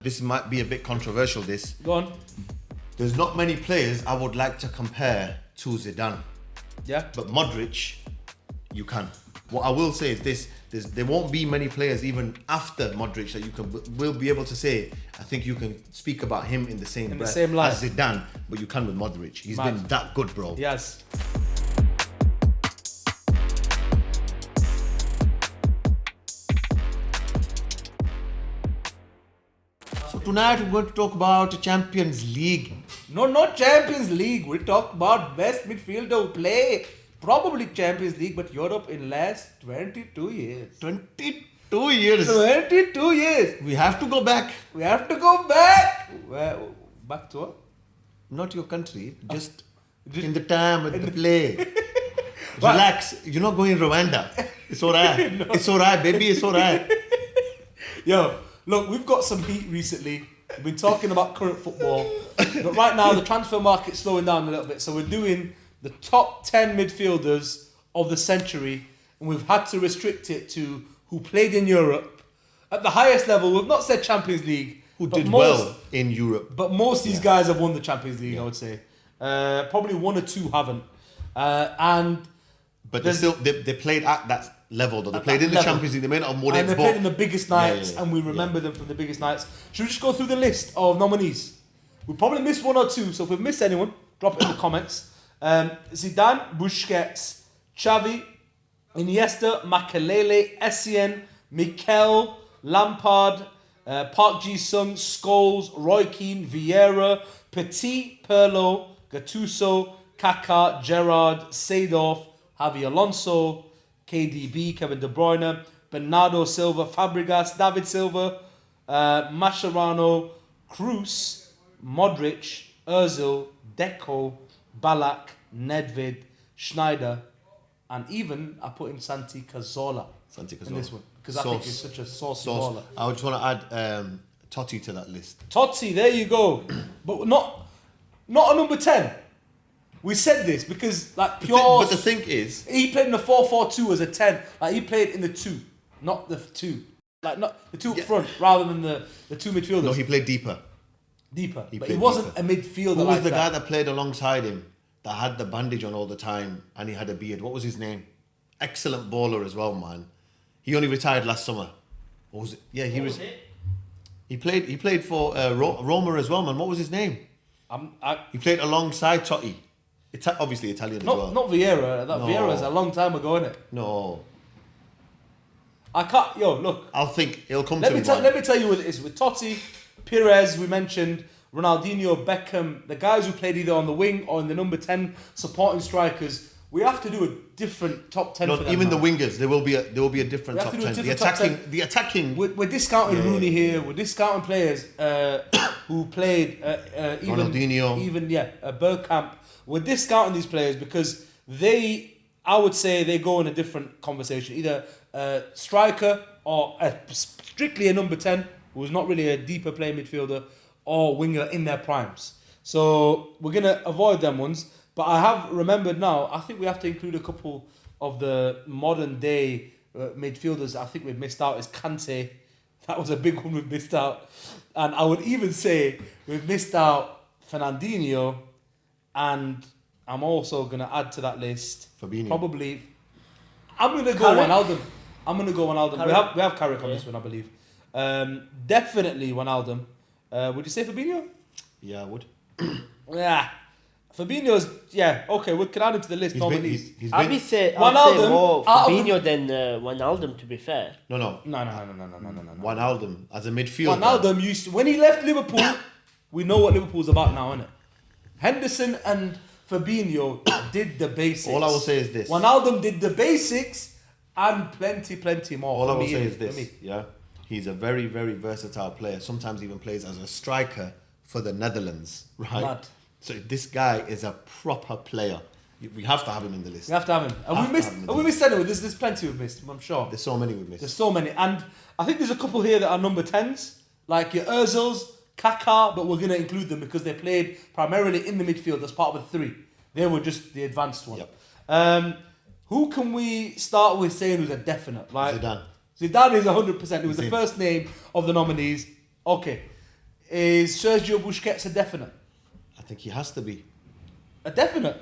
This might be a bit controversial, this. Go on. There's not many players I would like to compare to Zidane. Yeah. But Modric, you can. What I will say is this, there won't be many players even after Modric that you will be able to say, I think you can speak about him in the same breath light as Zidane, but you can with Modric. He's been that good, bro. Yes. So tonight we're going to talk about the Champions League. No, not Champions League. We talk about best midfielder who play probably Champions League, but Europe in last 22 years. 22 years. 22 years. We have to go back. We have to go back. Well, back to what? Not your country, just in the time of the play. Relax. You're not going Rwanda. It's alright. No. It's alright, baby. It's alright. Yo, look, we've got some heat recently. We've been talking about current football. But right now, the transfer market's slowing down a little bit. So we're doing the top 10 midfielders of the century. And we've had to restrict it to who played in Europe. At the highest level, we've not said Champions League. Who did well in Europe. But most of these guys have won the Champions League, I would say. Probably one or two haven't. But they played at that level, though. They played in the Champions League. They may not have won it. And they played in the biggest nights, and we remember them from the biggest nights. Should we just go through the list of nominees? We probably missed one or two, so if we've missed anyone, drop it in the comments. Zidane, Busquets, Xavi, Iniesta, Makelele, Essien, Mikel, Lampard, Park Ji-sung, Scholes, Roy Keane, Vieira, Petit, Pirlo, Gattuso, Kaka, Gerrard, Seedorf, Javi Alonso, KDB, Kevin De Bruyne, Bernardo Silva, Fabregas, David Silva, Mascherano, Kroos, Modric, Ozil, Deco, Ballack, Nedved, Schneider, and even I put in Santi Cazorla in this one because I think he's such a saucy baller. I just want to add Totti to that list. Totti, there you go, but not a number 10. We said this because but the thing is, he played in the 4-4-2 as a 10. Like he played in the 2, not the 2. Like not the 2 up front rather than the 2 midfielders. No, he played deeper. But he wasn't a midfielder. Who was the guy that played alongside him that had the bandage on all the time and he had a beard? What was his name? Excellent baller as well, man. He only retired last summer. What was it? Yeah, he played for Roma as well, man. What was his name? He played alongside Totti. Obviously Italian as well. Not Vieira. Vieira's a long time ago, isn't it? No. I can't. Yo, look. I'll think it'll come to me. Let me tell you what it is with Totti, Pires. We mentioned Ronaldinho, Beckham, the guys who played either on the wing or in the number 10 supporting strikers. We have to do a different top 10 for them. Even the wingers, there will be a different top 10. The attacking. We're discounting Rooney here. We're discounting players who played Ronaldinho, Bergkamp. We're discounting these players because I would say they go in a different conversation. Either a striker or strictly a number 10 who's not really a deeper playing midfielder or winger in their primes. So we're going to avoid them ones. But I have remembered now, I think we have to include a couple of the modern day midfielders I think we've missed out is Kante. That was a big one we've missed out. And I would even say we've missed out Fernandinho. And I'm also going to add to that list Fabinho. Probably I'm going to go Wijnaldum. We have Carrick on this one, I believe. Definitely Wijnaldum. Would you say Fabinho? Yeah, I would. Yeah. Fabinho's, okay, we can add him to the list. I'd say more Fabinho than Wijnaldum, to be fair. No. Wijnaldum as a midfielder. Wijnaldum when he left Liverpool, we know what Liverpool's about now, innit? Henderson and Fabinho did the basics. All I will say is this. Wijnaldum did the basics and plenty more. All I will say is this. Yeah, he's a very, very versatile player. Sometimes even plays as a striker for the Netherlands, right? Mad. So this guy is a proper player. We have to have him in the list. We have to have him. And we missed anyone. There's plenty we've missed, I'm sure. There's so many we've missed. There's so many. And I think there's a couple here that are number 10s, like your Ozils, Kaka, but we're going to include them because they played primarily in the midfield as part of the 3. They were just the advanced one. Yep. Who can we start with saying was a definite? Like Zidane. Zidane is 100%. It was the first name of the nominees. Okay. is Sergio Busquets a definite? I think he has to be. A definite?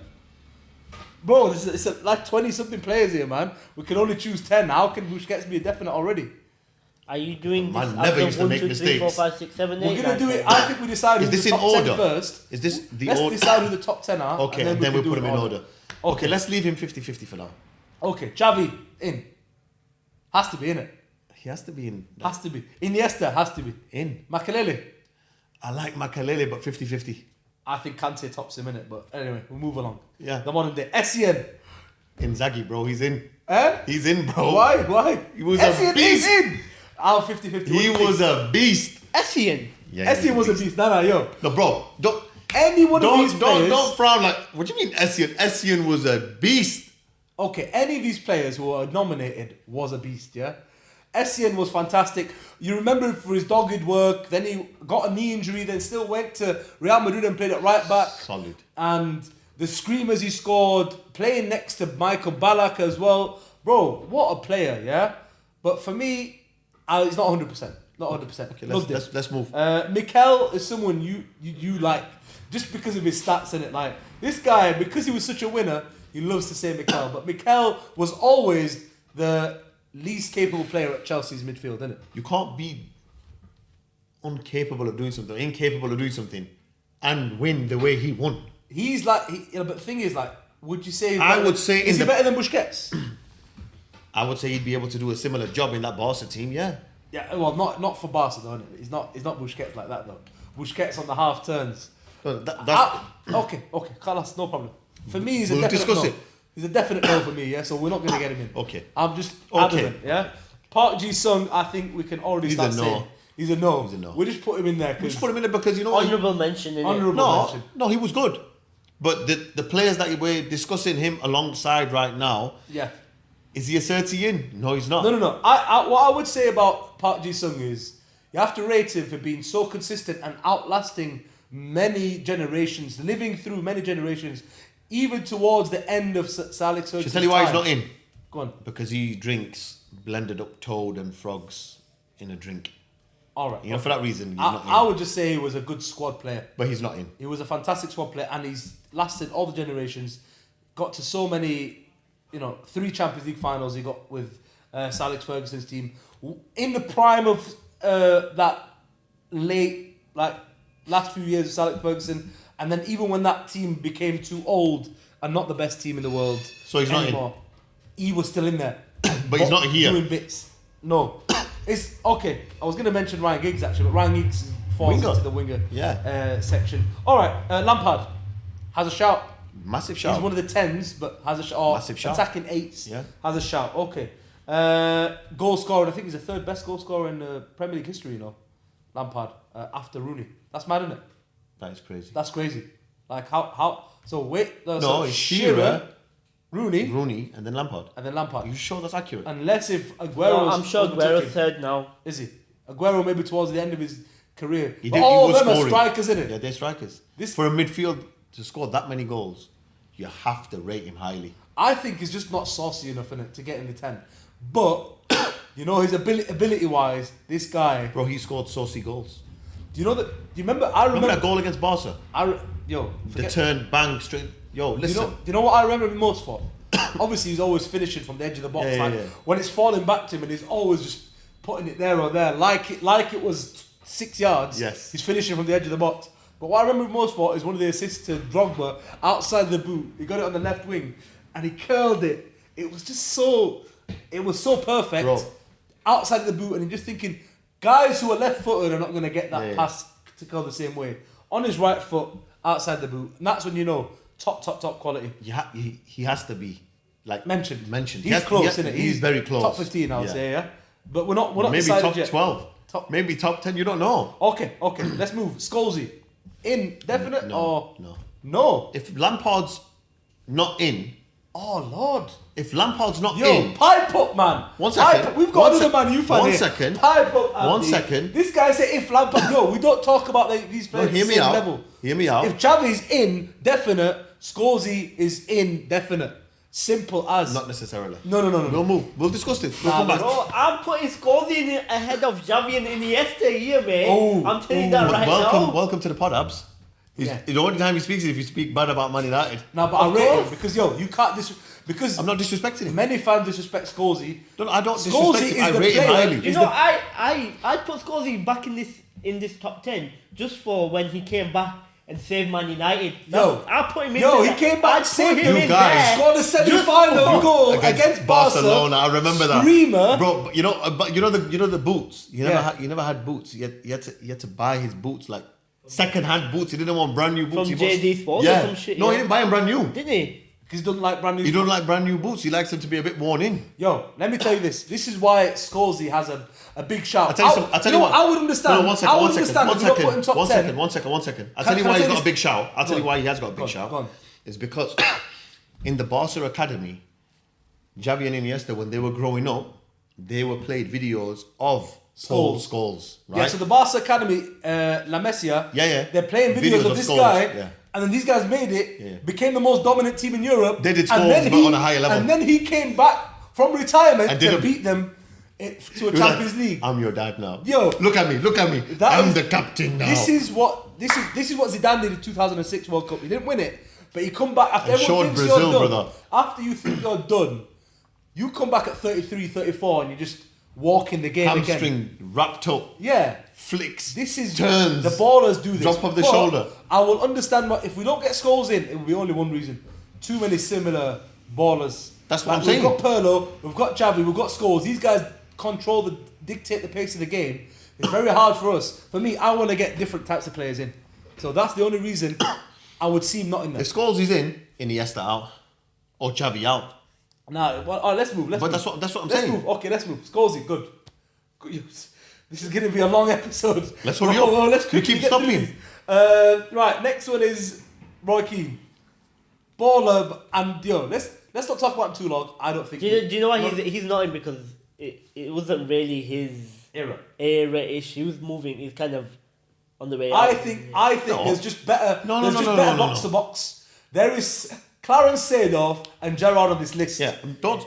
Bro, it's like 20-something players here, man. We can only choose 10. How can Busquets be a definite already? Are you doing Man this never after used to 1, make 2, 3, 4, mistakes. 5, 6, 7, 8? We're going to do it. I think we decide Is who this the in top 10 order? first. Is this the Let's order? decide who the top 10 are. Okay, and then we we'll can put do him it in order. Okay, let's leave him 50-50 for now. Okay, Xavi, in. Has to be, innit? He has to be in. Has to be. Iniesta has to be. In. Makelele. I like Makelele, but 50-50. I think Kante tops him, innit? But anyway, we'll move along. Yeah. The modern day. Essien. Inzaghi, bro, he's in. Eh? He's in, bro. Why? He was Essien a beast. is in. I'll 50-50. He was a beast. Essien. Yeah, Essien was a beast. Nah, yo. No, bro, don't. Any one of these players. Don't frown like. What do you mean, Essien? Essien was a beast. Okay, any of these players who were nominated was a beast, yeah? Essien was fantastic. You remember for his dogged work, then he got a knee injury, then still went to Real Madrid and played at right back. Solid. And the screamers he scored, playing next to Michael Ballack as well. Bro, what a player, yeah? But for me, it's not 100%. Not 100%. Okay, Loved it. let's move. Mikel is someone you like just because of his stats in it. Like this guy, because he was such a winner, he loves to say Mikel. But Mikel was always the least capable player at Chelsea's midfield, isn't it? You can't be incapable of doing something, and win the way he won. He's like, but the thing is, like, would you say? I would say is he better than Busquets? I would say he'd be able to do a similar job in that Barca team. Yeah. Yeah, well, not for Barca though, innit? He's not Busquets like that though. Busquets on the half turns. No, that's Okay, Carlos, no problem. For me, he's a We'll definite discuss no. it. He's a definite no for me, yeah. So we're not going to get him in. Okay. I'm just Okay. adamant, yeah. Park Ji-sung, I think we can already He's start a no. saying he's a no. He's a no. We just put him in there We because just put him in there because you know what? Honourable mention, innit? Honourable mention. No, he was good. But the players that we're discussing him alongside right now, Yeah. is he a 30 in? No, he's not. No. I what I would say about Park Ji-sung is you have to rate him for being so consistent and outlasting many generations, living through many generations, even towards the end of Sir Alex Ferguson's Should I tell you why he's time. not in? Go on. Because he drinks blended up toad and frogs in a drink. All right. You know, for that reason, he's not in. I would just say he was a good squad player. But he's not in. He was a fantastic squad player, and he's lasted all the generations. Got to so many, 3 Champions League finals he got with Sir Alex Ferguson's team. In the prime of that late, last few years of Sir Alex Ferguson, and then even when that team became too old and not the best team in the world So he's not in. anymore, he was still in there. But he's not here. Doing bits. No. It's okay. I was going to mention Ryan Giggs actually, but Ryan Giggs falls Winger. into the winger Yeah. section. All right, Lampard has a shout. Massive shout. He's one of the 10s, but has a shout. Massive shout. Attacking 8s, Yeah. has a shout. Okay. Goal scorer. I think he's the 3rd best goal scorer in Premier League history. Lampard after Rooney. That's mad, isn't it? That is crazy. That's crazy. Like how? So wait. No, so it's Shearer, Rooney, and then Lampard. and then Lampard. Are you sure that's accurate? Unless if Aguero. No, I'm sure Aguero's 3rd now. Is he? Aguero maybe towards the end of his career. He But did. all He of was them are scoring. strikers, isn't it? Yeah, they're strikers. This- For a midfield to score that many goals, you have to rate him highly. I think he's just not saucy enough in it to get in the 10. But his ability wise, this guy. Bro, he scored saucy goals. Do you know that? Do you remember? I Remember remember. that goal against Barca? The The turn, bang, straight. Yo, Do listen. you know what I remember him most for? Obviously, he's always finishing from the edge of the box. Yeah. When it's falling back to him, and he's always just putting it there or there, like it was 6 yards. Yes. He's finishing from the edge of the box. But what I remember him most for is one of the assists to Drogba outside the boot. He got it on the left wing, and he curled it. It was just so. It was so perfect. Bro. Outside the boot, and you're just thinking, guys who are left-footed are not going to get that Yeah. pass to go the same way. On his right foot, outside the boot, and that's when you know top quality. He has to be like Mentioned. He He's has- close, he isn't it? He's very close. Top 15, I would Yeah. say, yeah. But we're not Maybe decided top yet. 12. Top- Maybe top 10. You don't know. Okay. Let's move. Scholesy, in definite or No. no? If Lampard's not in, Oh Lord. if Lampard's not Yo, in, pipe up, man. One second. Pipe up. We've got One another Man U fan one here. second. Pipe up, Andy. 1 second. This guy said if Lampard. Yo, we don't talk about these no, players hear at the me same out. level. Hear me out. If Xavi's in, definite. Scholesy is in, definite. simple as. Not necessarily. No. We'll move. We'll discuss this. We'll Nah, come back. bro, I'm putting Scholes in ahead of Xavi and Iniesta here, mate. Oh, I'm telling you that right now. Welcome to the pod, Abs. Yeah. The only time he speaks is if you speak bad about Man United. No, but I Of rate him course. because you can't because I'm not disrespecting him. many fans disrespect Scorsese. No, I don't Scorsese disrespect him. is I the rate him player- highly. You know, I put Scholes back in this top 10 just for when he came back and saved Man United. I put him in there. He came back, saved You guys. scored a semi-final goal against Barcelona. I remember that. Screamer. Bro, but you know the boots. You Yeah. never had boots. You had to buy his boots like second-hand boots. He didn't want brand new boots. From He wants- JD Sports yeah. or some shit. No, yeah. he didn't buy him brand new. Didn't he? Because he doesn't like brand new. He don't like brand new boots. He likes them to be a bit worn in. Yo, let me tell you this. This is why Scorsese has a big shout. I'll tell you what. I would understand. No, one second. I would understand if you don't put him top 10. One second. I'll Can- tell you can I why he's tell got you a big shout. I'll tell you on. why he has got a Go big on, shout. go on. It's because in the Barca academy, Xavi and Iniesta, when they were growing up, they were played videos of Scholes, right? Yeah, so the Barca Academy, La Masia, Yeah. they're playing videos of this Scholes, guy, yeah. and then these guys made it, Yeah. became the most dominant team in Europe. They did and Scholes, then but on a higher level. And then he came back from retirement And to did beat them to a He was Champions like, League. I'm your dad now. Yo. Look at me. That I'm is- the captain now. This is what Zidane did in 2006 World Cup. He didn't win it, but he come back after And everyone showed thinks Brazil, you're done. brother. After you think you're done, you come back at 33, 34, and you just walk in the game again. Hamstring wrapped up, Yeah. flicks. This is turns. the ballers do this. Drop of the But shoulder. I will understand if we don't get Scholes in, it will be only one reason. Too many similar ballers. That's what I'm saying. We've got Pirlo, we've got Xavi, we've got Scholes. These guys dictate the pace of the game. It's very hard for us. For me, I want to get different types of players in. So that's the only reason I would see him not in there. If Scholes is in, Iniesta out, or Xavi out. Nah, well, all right, let's move. But that's what I'm Let's saying. move. Okay, let's move. Scholesy, good. This is going to be a long episode. Let's hurry up. Let's We quickly keep get through stopping. these. Right, next one is Roy Keane. Baller, and let's not talk about him too long. I don't think. Do you know why he's not in? Because it wasn't really his era-ish. He was moving. He's kind of on the way I out. think No. there's just better. No, there's just no, better no, box to box. There is Clarence Seedorf and Gerrard on this list. Yeah,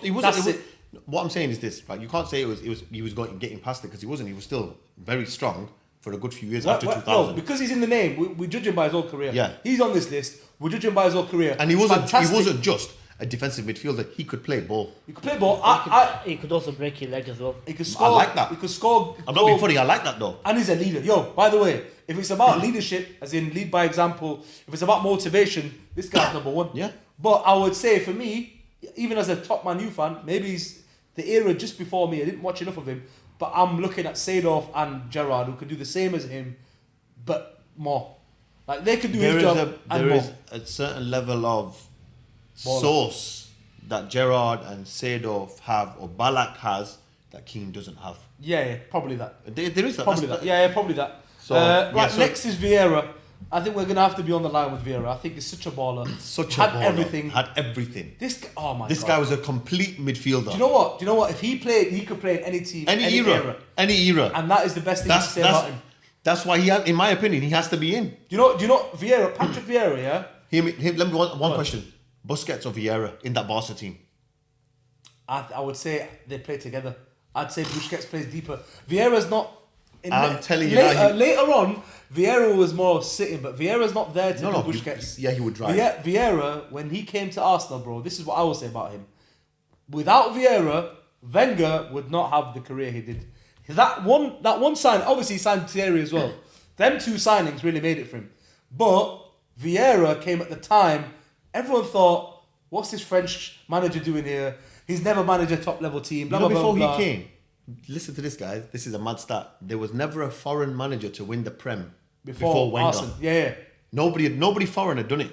he wasn't. That's it. What I'm saying is this, right? You can't say he was getting past it because he wasn't. He was still very strong for a good few years after 2000. No, because he's in the name, we judge him by his whole career. Yeah. He's on this list. We judge him by his whole career. And he wasn't Fantastic. just a defensive midfielder. He could play ball. He could play ball. He could also break your leg as well. He could score. I like that. He could score. I'm not being funny. I like that though. And he's a leader. Yo, by the way, if it's about leadership, as in lead by example, if it's about motivation, this guy's number one. Yeah. But I would say for me, even as a top Man U fan, maybe he's the era just before me. I didn't watch enough of him, but I'm looking at Seedorf and Gerrard who could do the same as him, but more. Like they could do his job and There more. is a certain level of Baller. sauce that Gerrard and Seedorf have, or Ballack has, that Keane doesn't have. Yeah, probably that. There is that. Probably That's- that. Yeah, probably that. So, Right, so- next is Vieira. I think we're gonna have to be on the line with Vieira. I think he's such a baller. Such Had a baller. everything. Had everything. This guy, oh my This god. guy was a complete midfielder. Do you know what? If he played, he could play in any team, Any era. and that is the best thing to say about him. That's why in my opinion, he has to be in. Do you know Vieira, Patrick Vieira? Yeah. Let me one question: Busquets or Vieira in that Barca team? I would say they play together. I'd say Busquets plays deeper. Vieira's not. I'm telling you later, now, later on, Vieira was more sitting, but Vieira's not there to No, do Busquets. he would drive. Vieira, when he came to Arsenal, bro, this is what I will say about him. Without Vieira, Wenger would not have the career he did. That one sign, obviously he signed Thierry as well. Them two signings really made it for him. But Vieira came at the time, everyone thought, what's this French manager doing here? He's never managed a top level team. Blah, You know, blah, before blah, blah. he came, listen to this, guys. This is a mad stat. There was never a foreign manager to win the Prem before Wenger. Arsenal. Yeah. Nobody foreign had done it,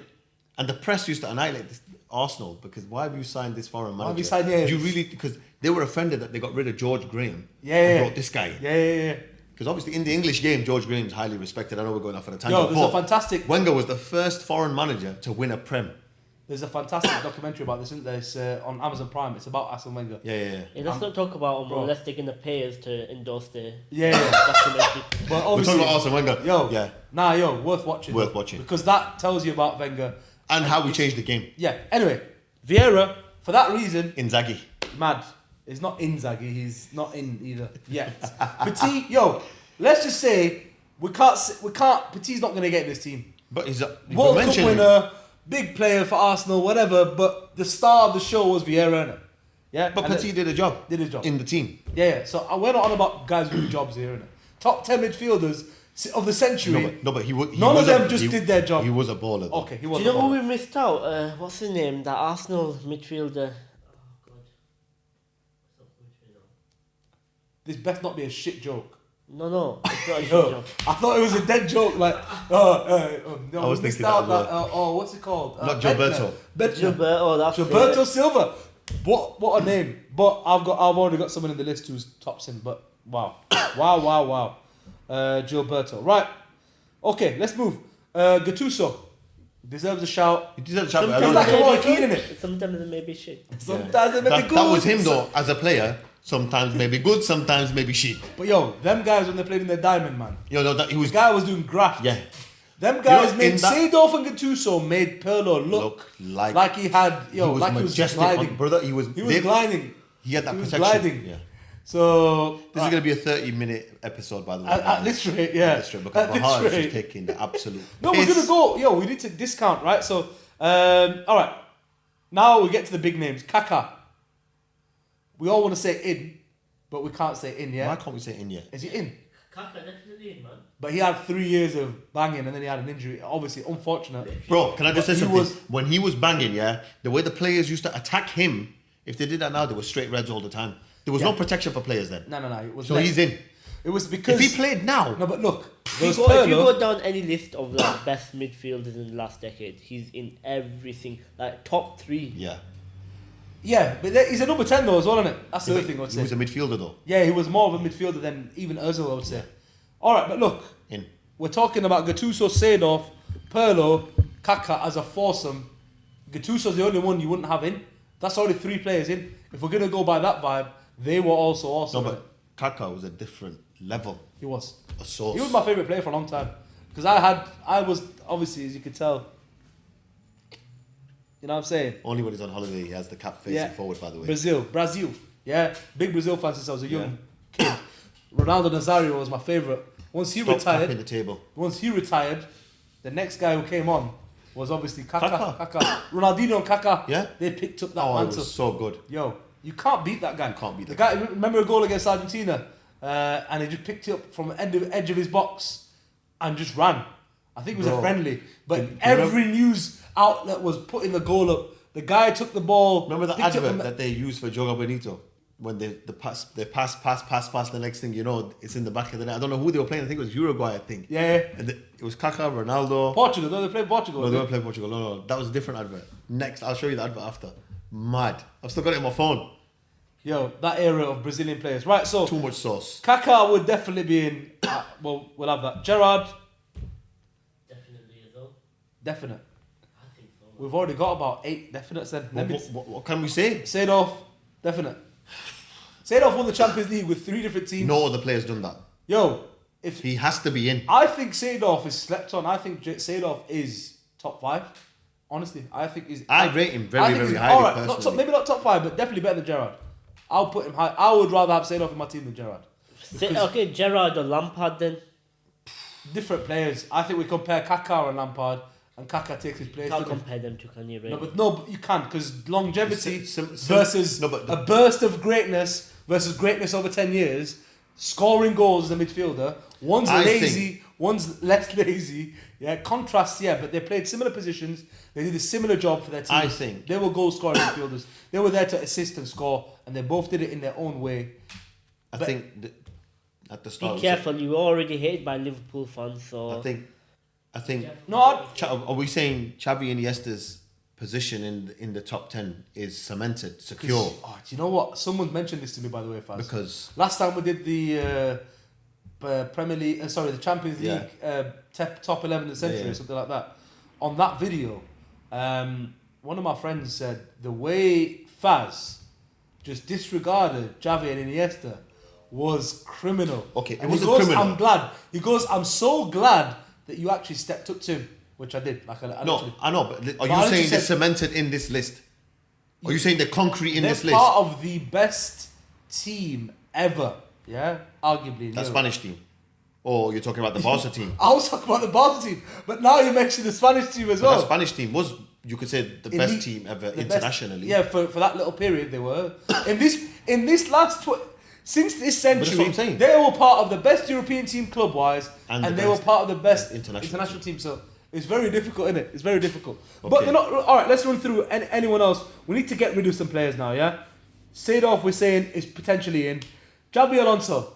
and the press used to annihilate this Arsenal because why have you signed this foreign manager? have you signed- yeah. Do you really, because they were offended that they got rid of George Graham Yeah. and brought this guy in. Yeah. Because obviously in the English game, George Graham is highly respected. I know we're going off on a tangent. Yo, there's a but fantastic- Wenger was the first foreign manager to win a Prem. There's a fantastic documentary about this, isn't there? It's on Amazon Prime. It's about Arsene Wenger. Yeah. Yeah, let's not talk about bro. molesting the players to endorse the Yeah. documentary. But We're obviously, talking about Arsene Wenger. worth watching. Worth watching. Because that tells you about Wenger. And how we changed the game. Yeah. Anyway, Vieira, For that reason, Inzaghi. mad. It's not Inzaghi. He's not in either yet. Petit, yo, let's just say we can't. Petit's not gonna get in this team. But he's a World Cup winner, big player for Arsenal, whatever. But the star of the show was Vieira, innit? Yeah. But Petit did a job. Did his job in the team. Yeah. So we're not on about guys who do jobs here, innit? Top 10 midfielders of the century. No, but he none of them just did their job. He was a baller. Though. Okay, he was. Do you know who we missed out? What's his name? That Arsenal midfielder. This best not be a shit joke. No, it's not a shit Yo, joke. I thought it was a dead joke. Like, no, I was missed thinking out that as that, what's it called? Not Gilberto. Gilberto, that's Gilberto it. Silva. What a name! But I've already got someone in the list who's tops him. But wow. Gilberto. Right. Okay, let's move. Gattuso deserves a shout. He deserves a shout. Sometimes He's like a they Roy may be Keane in good, it. Sometimes they may be shit. Sometimes they may be good. That was him though, as a player. Sometimes maybe good, sometimes maybe shit. But yo, them guys when they played in their diamond, man. Yo, no, that he was. The guy was doing graft. Yeah. Them guys You know, made in that- Seedorf and Gattuso made Pirlo look like he had he was like he was majestic, gliding. brother. He was gliding. He had that He was protection. gliding. Yeah. So This is going to be a 30-minute episode, by the way. at this rate, yeah. At this rate, because At my this heart is rate. just taking the absolute. No, piss. we're gonna go. Yo, we need to discount, right? So, all right. Now we get to the big names. Kaka. We all want to say in, but we can't say in yet. Why can't we say in yet? Is he in? Kaka definitely in, man. But he had 3 years of banging, and then he had an injury. Obviously, unfortunate. Bro, can I just But say he something? was- When he was banging, yeah, the way the players used to attack him, if they did that now, they were straight reds all the time. There was no protection for players then. No. It was So less. he's in. It was because If he played now, No, but look. If There's you go Pirlo. down any list of like best midfielders in the last decade, he's in everything. Like top 3. yeah. Yeah, but he's a number 10 though as well, isn't it? That's the other thing I would He say. was a midfielder though. Yeah, he was more of a midfielder than even Ozil, I would say. All right, but look. In. We're talking about Gattuso, Seedorf, Pirlo, Kaka as a foursome. Gattuso's the only one you wouldn't have in. That's already 3 players in. If we're going to go by that vibe, they were also awesome. No, but Kaka was a different level. He was. A source. He was my favourite player for a long time. Because I was, obviously, as you could tell, you know what I'm saying? Only when he's on holiday, he has the cap facing forward, by the way. Brazil. Yeah, big Brazil fan since I was a young kid. Ronaldo Nazario was my favourite. Once he Stop tapping retired, the table. the next guy who came on was obviously Kaka. Kaka. Ronaldinho and Kaka. Yeah. They picked up that Oh, it mantle. was so good. Yo, you can't beat that guy. You can't beat the that guy. Remember a goal against Argentina, and he just picked it up from the edge of his box and just ran. I think it was a Bro. friendly, but Do you every news outlet was putting the goal up. The guy took the ball. Remember the picked it up advert from that they used for Joga Benito? When they pass, the next thing you know, it's in the back of the net. I don't know who they were playing. I think it was Uruguay, I think. Yeah. And it was Kaka, Ronaldo. Portugal. No, they played Portugal. No, they weren't playing Portugal. No. That was a different advert. Next, I'll show you the advert after. Mad. I've still got it on my phone. Yo, that era of Brazilian players. Right, so Too much sauce. Kaka would definitely be in. Well, we'll have that. Gerrard, Definitely as well. definite. I think so. We've already got about 8 definites then. What can we say? Seedorf, definite. Seedorf won the Champions League with 3 different teams. No other player's done that. Yo, if He has to be in. I think Seedorf is slept on. I think Seedorf is top 5. Honestly, I think he's. I rate him I very, think very he's- highly, all right, not personally. top, maybe not top 5, but definitely better than Gerrard. I'll put him high. I would rather have Seedorf in my team than Gerrard. Okay, Gerrard or Lampard then. Different players. I think we compare Kaka and Lampard, and Kaka takes his place. Can't doesn't he? compare them to, can you, really? But you can't, because longevity Sim- versus no, but a burst of greatness versus greatness over 10 years, scoring goals as a midfielder. One's I lazy, one's less lazy. Yeah, contrasts, yeah, but they played similar positions. They did a similar job for their team. I think- they were goal scoring midfielders. They were there to assist and score, and they both did it in their own way. I think at the start. Be careful, you were already hated by Liverpool fans, so... I think. No, Are we saying Xavi and Iniesta's position in the top 10 is cemented, secure? oh, do you know what? Someone mentioned this to me, by the way, Faz. Because Last time we did the Premier League, the Champions Yeah. League top 11 of the century Yeah. or something like that. On that video, one of my friends said the way Faz just disregarded Xavi and Iniesta was criminal. Okay, it and wasn't he goes, criminal. I'm glad. He goes, I'm so glad that you actually stepped up to him, which I did. Like I no, literally- I know, but are I you literally saying said- they're cemented in this list? Are you saying they're concrete in this They're list? part of the best team ever. Yeah, arguably. in That Europe. Spanish team. Or you're talking about the Barca team. I was talking about the Barca team, but now you mentioned the Spanish team as But well. that Spanish team was, you could say, the best Elite- team ever the best- internationally. yeah, for that little period they were. in this last since this that's what century, I'm saying. they were part of the best European team club wise, And and the they were best part of the best international team. So it's very difficult, isn't it? It's very difficult. But Okay. they're not. All right, let's run through anyone else. We need to get rid of some players now. Yeah, Seedorf we're saying is potentially in. Xabi Alonso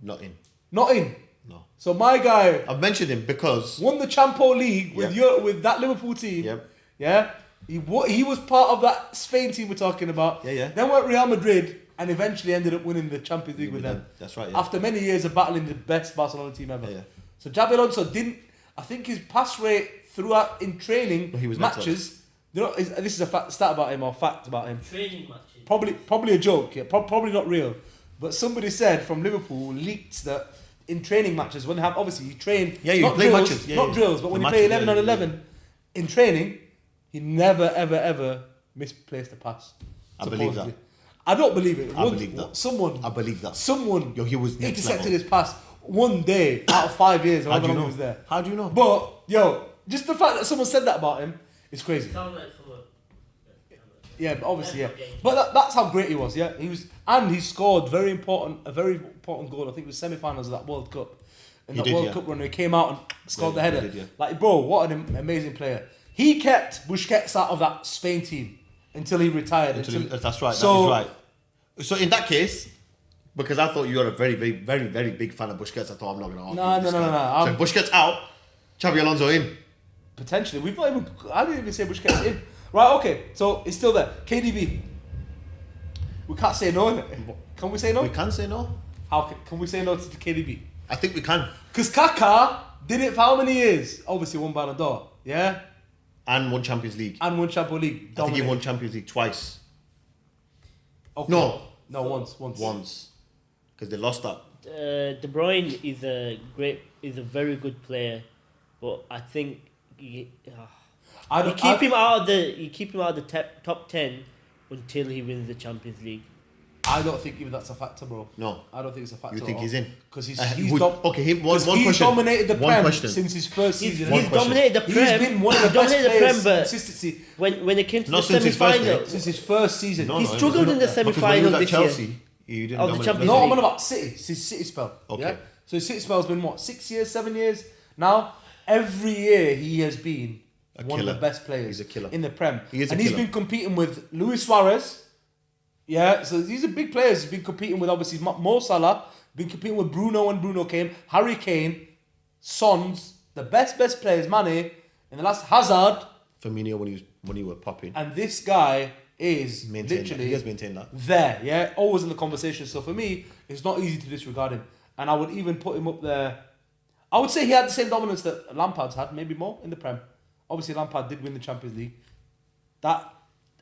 Not in. not in. No. So my guy I've mentioned him because... won the Champions League with Yep. with that Liverpool team. Yep. Yeah, he was part of that Spain team we're talking about. Yeah. Then went Real Madrid and eventually ended up winning the Champions League with them. That's right, yeah. After many years of battling the best Barcelona team ever. Yeah. So Xabi Alonso didn't. I think his pass rate throughout in training No, he was next matches. You know, this is a stat about him or fact about him. Training matches. Probably a joke. Yeah, probably not real. But somebody said from Liverpool leaked that in training matches when they have obviously you train. Yeah, you not play drills, matches. Yeah, not yeah. drills, but The when you matches, play 11 yeah, on yeah, 11 in training, he never ever misplaced a pass. I believe supposedly. that. I don't believe it. I believe that. Someone. I believe that. Someone. Yo, he was next intercepted level. his pass one day out of 5 years. How However do you long know? he was there. How do you know? But yo, just the fact that someone said that about him is crazy. Sound like someone. Yeah, but obviously, yeah. But that's how great he was. Yeah, he scored a very important goal. I think it was semi-finals of that World Cup. In He that did, World yeah. Cup run, he came out and scored Yeah, the he header. did, yeah. Like, bro, what an amazing player. He kept Busquets out of that Spain team until he retired. That's right. So, that is right. So in that case, because I thought you were a very, very, very, very big fan of Busquets, I thought I'm not going to argue. No, with this no, no, guy. no, So Busquets out, Xabi Alonso in. potentially, I didn't even say Busquets in. Right, okay, so it's still there. KDB. We can't say no. Can we say no? We can say no. How can we say no to the KDB? I think we can. Because Kaka did it for how many years? Obviously won Ballon d'Or, yeah? And won Champions League. And won Champions League. I think he Dominated. won Champions League twice. Okay. No. No, once. Once. Because they lost that. De Bruyne is a very good player, but I think you keep him out of the top 10 until he wins the Champions League. I don't think even that's a factor, bro. No. I don't think it's a factor. You think he's in? Because he's one question. dominated the One Prem question. since his first season. One He's question. dominated the Prem. He's been one of the best dominated the players. Prem, but Consistency. when it came to Not the since his first semi-final, day. Since his first season. No, he no, it struggled was in the not that. Because when he semi-final was at this Chelsea, year. he didn't Of the dominate Champions No, I'm League. on about City. It's his City spell. Okay. Yeah? So his City spell's been what, 6 years, 7 years? Now, every year he has been A one killer. of the best players He's a killer. in the Prem. He is a and he's killer. been competing with Luis Suarez. Yeah, so these are big players. He's been competing with obviously Mo Salah, been competing with Bruno when Bruno came, Harry Kane, Sons, the best players, Mane, in the last Hazard, Firmino when he was popping. and this guy is Maintained that. literally He has maintained that. there, yeah, always in the conversation. So for me, it's not easy to disregard him, and I would even put him up there. I would say he had the same dominance that Lampard's had, maybe more in the Prem. Obviously, Lampard did win the Champions League,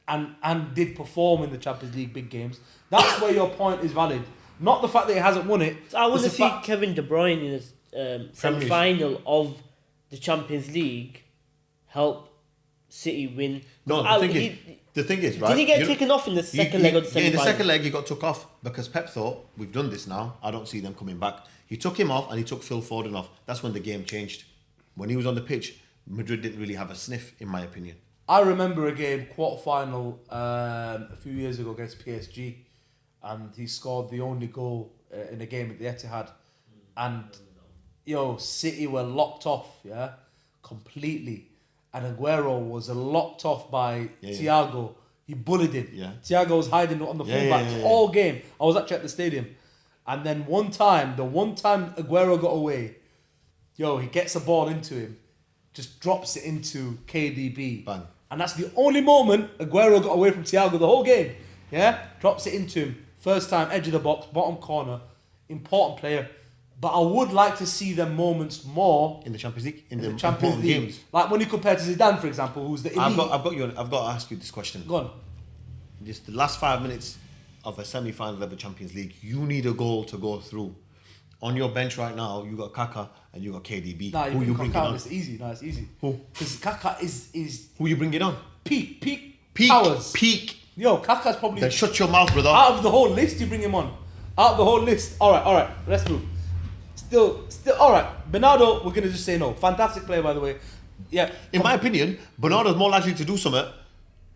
and did perform in the Champions League big games. That's where your point is valid, not the fact that he hasn't won it. I want to it's the see fact- Kevin De Bruyne in a semi-final of the Champions League help City win. No, the thing is, right? Did he get taken off in the second leg of the Yeah, in the semi-final? second leg he got took off because Pep thought, we've done this now, I don't see them coming back. He took him off and he took Phil Foden off. That's when the game changed. When he was on the pitch, Madrid didn't really have a sniff, in my opinion. I remember a game, quarter-final, a few years ago against PSG, and he scored the only goal in a game at the Etihad. And, City were locked off, yeah, completely. And Aguero was locked off by Thiago. He bullied him. Yeah. Thiago was hiding on the fullback all game. I was actually at the stadium. And then the one time Aguero got away, he gets a ball into him, just drops it into KDB. Bang. And that's the only moment Aguero got away from Thiago the whole game. Yeah? Drops it into him. First time, edge of the box, bottom corner. Important player. But I would like to see them moments more In the Champions League? In in the the Champions important League. games? Like when you compare to Zidane, for example, who's the elite. I've got to ask you this question. Go on. Just the last 5 minutes of a semi-final of the Champions League, you need a goal to go through. On your bench right now, you got Kaka and you got KDB. Nah, Who you bringing on? It's easy. No, it's easy. Who? Because Kaka is Who you bringing on? peak powers. Peak. Yo, Kaka's probably... Then shut your mouth, brother. Out of the whole list, you bring him on. Out of the whole list. All right. Let's move. Still. All right. Bernardo, we're going to just say no. Fantastic player, by the way. Yeah. In my opinion, Bernardo's more likely to do something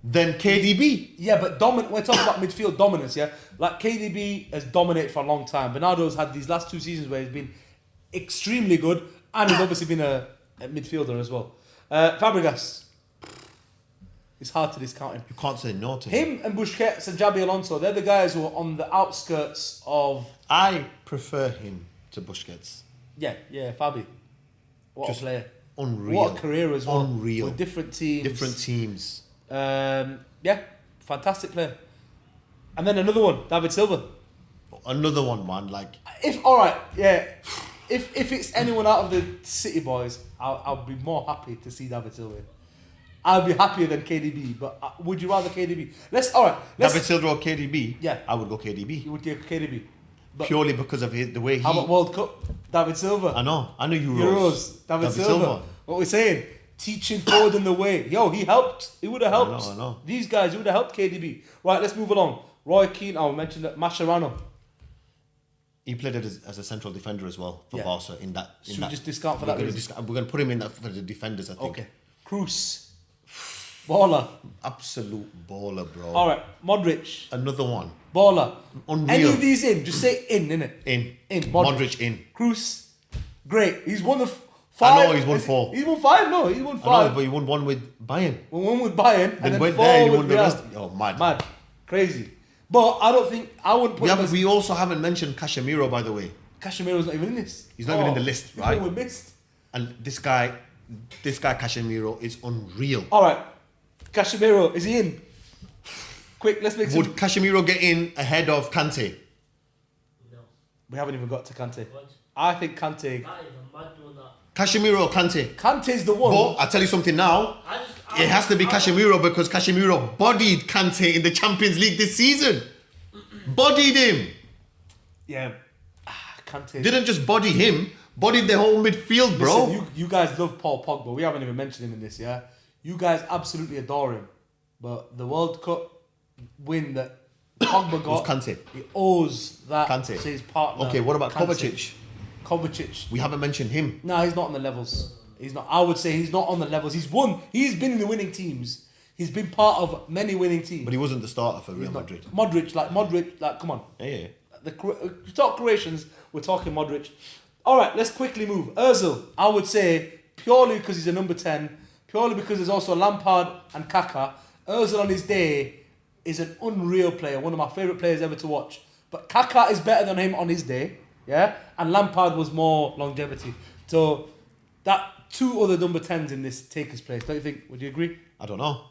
than KDB. Yeah, but we're talking about midfield dominance, yeah? Like, KDB has dominated for a long time. Bernardo's had these last 2 seasons where he's been extremely good, and he's obviously been a midfielder as well. Fabregas. It's hard to discount him. You can't say no to him. Him and Busquets and Xabi Alonso, they're the guys who are on the outskirts of... I prefer him to Busquets. Yeah, Fabi. What Just a player. Unreal. What a career as well. Unreal. With different teams. Yeah, fantastic player. And then another one, David Silva. Another one, man. Like, If it's anyone out of the City boys, I'll be more happy to see David Silva. I'll be happier than KDB, but would you rather KDB? David Silva or KDB? Yeah. I would go KDB. You would go KDB. But purely because of the way he... How about World Cup? David Silva. I know Euros. David Silva. What we're saying, teaching forward in the way. Yo, he helped. He would have helped. I know. These guys, he would have helped KDB. Right, let's move along. Roy Keane, I mentioned that. Mascherano. He played as a central defender as well for Barca in that. Should we just discount for that reason? We're going to put him in that for the defenders, I think. Okay. Cruz. Baller. Absolute baller, bro. All right. Modric. Another one. Baller. Unreal. Any of these in? Just say in, innit? In. Modric in. Cruz. Great. He's won the 5. I know he's won 4. He's won 5? No, he's won 5. I know, but he won 1 with Bayern. One with Bayern. Then and went 4 there, he with won the Real. rest. Oh, mad. Crazy. But I wouldn't put him as... We also haven't mentioned Casemiro, by the way. Casemiro's not even in this. He's not even in the list, right? We missed. And this guy Casemiro is unreal. All right. Casemiro, is he in? Quick, let's make Would Casemiro get in ahead of Kante? No. We haven't even got to Kante. What? I think Kante... That is a mad one, that. Casemiro or Kante? Kante's the one. But I'll tell you something now. It has to be Casemiro because Casemiro bodied Kante in the Champions League this season. Bodied him. Yeah. Kante. Didn't just body him, bodied the whole midfield, bro. Listen, you guys love Paul Pogba. We haven't even mentioned him in this, yeah? You guys absolutely adore him. But the World Cup win that Pogba got, Kante. he owes that Kante. to his partner. Okay, what about Kante. Kovacic? We haven't mentioned him. No, he's not on the levels. He's not. I would say he's not on the levels. He's won. He's been in the winning teams. He's been part of many winning teams. But he wasn't the starter for Real Madrid. Modric, come on. Yeah. We talk Croatians, we're talking Modric. All right, let's quickly move. Ozil, I would say, purely because he's a number 10, purely because there's also Lampard and Kaka, Ozil on his day is an unreal player, one of my favourite players ever to watch. But Kaka is better than him on his day, yeah? And Lampard was more longevity. So, that 2 other number 10s in this take his place, don't you think? Would you agree? I don't know.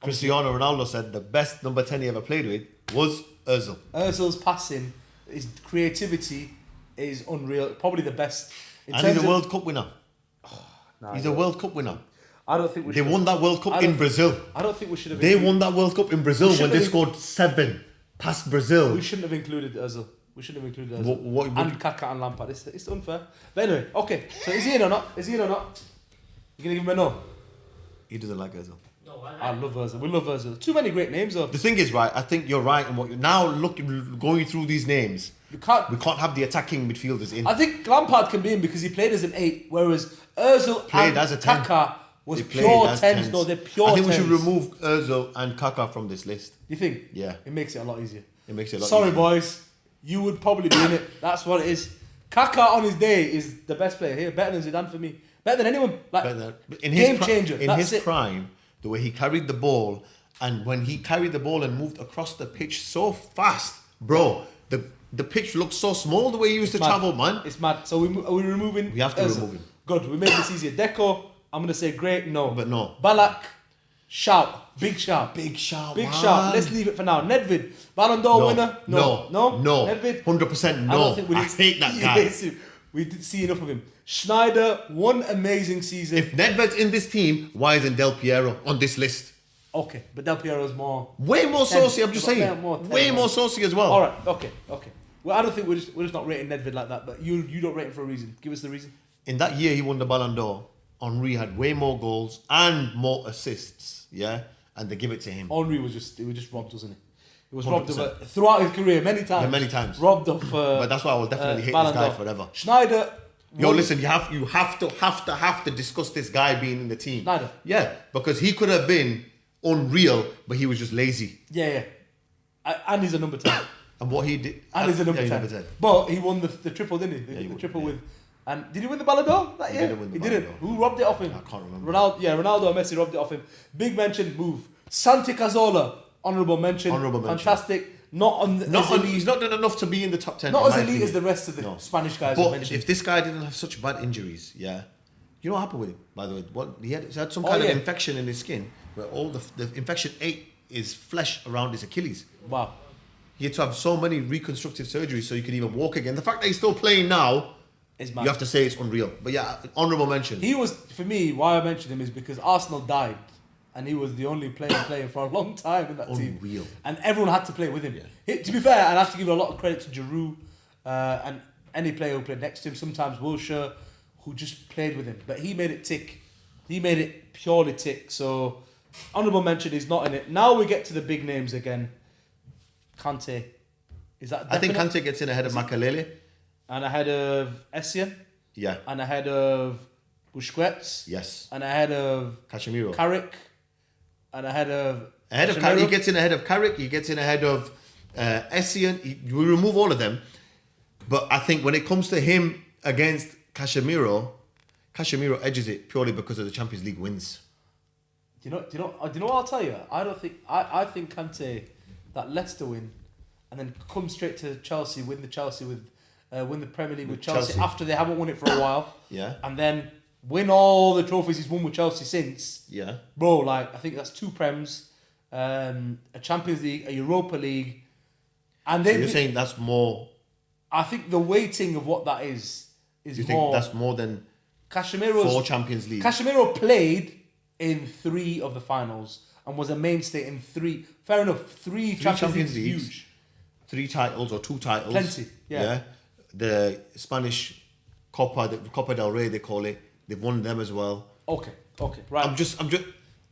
Cristiano Ronaldo said the best number 10 he ever played with was Ozil. Ozil's passing, his creativity is unreal. Probably the best. And he's a World Cup winner. Nah, he's a World Cup winner. I don't think we They won that World Cup in Brazil. I don't think we should have... They won that World Cup in Brazil when they scored 7 past Brazil. We shouldn't have included Ozil. And Kaka and Lampard. It's unfair. But anyway, okay. So is he in or not? You going to give him a no? He doesn't like Ozil. No, I love Ozil. We love Ozil. Too many great names though. The thing is, right, I think you're right. Going through these names, we can't have the attacking midfielders in. I think Lampard can be in because he played as an 8, whereas Ozil played and as a 10. Kaka was pure 10s. No, they're pure 10s. I think we should remove Ozil and Kaka from this list. You think? Yeah. It makes it a lot easier. Sorry, boys. You would probably be in it. That's what it is. Kaka on his day is the best player here. Better than Zidane for me. Better than anyone. Game changer. In his prime, the way he carried the ball, and when he carried the ball and moved across the pitch so fast, bro, the pitch looked so small the way he used to travel, man. It's mad. So are we removing? We have to remove him. Good. We made this easier. Deco, I'm going to say great, no. But no. Balak, shout. Big shout. Big shout, Big man. shout. Let's leave it for now. Nedved, Ballon d'Or winner? No. Nedved? 100% no. I don't think I hate that guy. We didn't see enough of him. Schneider, one amazing season. If Nedved's in this team, why isn't Del Piero on this list? Okay, but Del Piero's more... Way more saucy, I'm just saying. Way more saucy as well. All right, okay. Well, I don't think we're just not rating Nedved like that, but you don't rate him for a reason. Give us the reason. In that year he won the Ballon d'Or, Henry had way more goals and more assists, yeah? and they give it to him. Henry was just robbed, wasn't he? He was robbed of throughout his career many times. Yeah, many times. Robbed of. But that's why I will definitely hate this guy forever. Schneider. Yo, listen, you have to discuss this guy being in the team. Schneider. Yeah, because he could have been unreal, but he was just lazy. Yeah. And he's a number 10. And what he did. And he's a number 10. But he won the triple, didn't he? The triple with. And did he win the Ballon d'Or that year? He didn't. Who robbed it off him? I can't remember. Ronaldo or Messi robbed it off him. Big mention, move. Santi Cazorla, honourable mention. Fantastic. He's not done enough to be in the top 10. Not as elite as the rest of the Spanish guys. But if this guy didn't have such bad injuries, you know what happened with him, by the way? He had some kind of infection in his skin where all the infection ate his flesh around his Achilles. Wow. He had to have so many reconstructive surgeries so he could even walk again. The fact that he's still playing now, you have to say it's unreal. But yeah, honourable mention. He was, for me, why I mentioned him is because Arsenal died and he was the only player playing for a long time in that team. Unreal. And everyone had to play with him. Yeah. To be fair, I'd have to give a lot of credit to Giroud and any player who played next to him, sometimes Wilshere, who just played with him. But he made it tick. He made it purely tick. So, honourable mention, he's not in it. Now we get to the big names again. Kante. Is that definite? I think Kante gets in ahead of Makelele. And ahead of Essien. Yeah. And ahead of Busquets. Yes. And ahead of Casemiro. Carrick. And ahead of Carrick. He gets in ahead of Carrick. He gets in ahead of Essien. We remove all of them. But I think when it comes to him against Casemiro edges it purely because of the Champions League wins. Do you know what I'll tell you? I think Kante, that Leicester win, and then come straight to Chelsea, win the Premier League with Chelsea after they haven't won it for a while. Yeah. And then win all the trophies he's won with Chelsea since. Yeah. Bro, I think that's 2 Prems, a Champions League, a Europa League. And then so you're saying that's more... I think the weighting of what that is you more... think that's more than Casemiro's 4 Champions League? Casemiro played in 3 of the finals and was a mainstay in 3. Fair enough, 3 Champions Leagues is huge. 3 titles or 2 titles. Plenty, yeah. The Spanish Copa del Rey, they call it. They've won them as well. Okay, right. I'm just.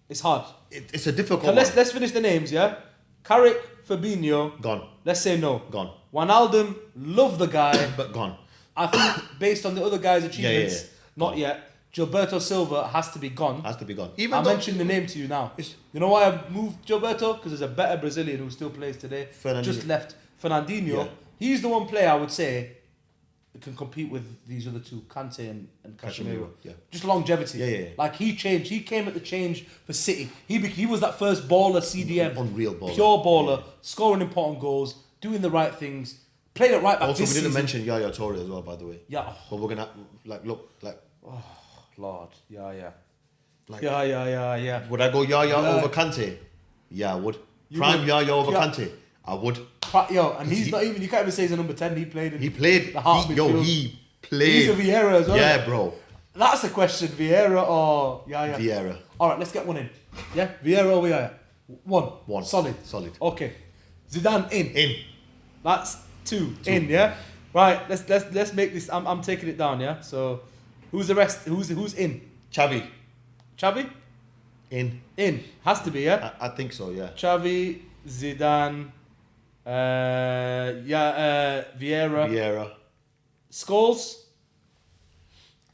It's hard. It's a difficult one. one. Let's finish the names, yeah? Carrick, Fabinho. Gone. Let's say no. Gone. Wijnaldum, love the guy. But gone. I think based on the other guys' achievements, not yet. Gilberto Silva has to be gone. Even I mentioned the name to you now. You know why I moved Gilberto? Because there's a better Brazilian who still plays today. Just left. Fernandinho. Yeah. He's the one player I would say can compete with these other 2, Kante and Casemiro. Yeah. Just longevity. Yeah. Like he changed. He came at the change for City. He was that first baller, CDM. Unreal baller. Pure baller, scoring important goals, doing the right things, played it right back. Also, we didn't mention Yaya Toure as well, by the way. Yeah. But we're gonna look. Oh Lord, yeah. Like, yeah. Would I go Yaya over Kante? Yeah, I would. Prime Yaya over Kante? I would. And he's not even. You can't even say he's a number 10. He played. He played. The heart midfield. He played. He's a Vieira as well. Yeah, bro. That's the question. Vieira or Yaya? Vieira. All right, let's get one in. Yeah, Vieira or Yaya? One. Solid. Okay. Zidane in. That's 2 in. Yeah. Right. Let's make this. I'm taking it down. Yeah. So, who's the rest? Who's in? Xavi. In. Has to be. Yeah. I think so. Yeah. Xavi, Zidane. Vieira. Scholes.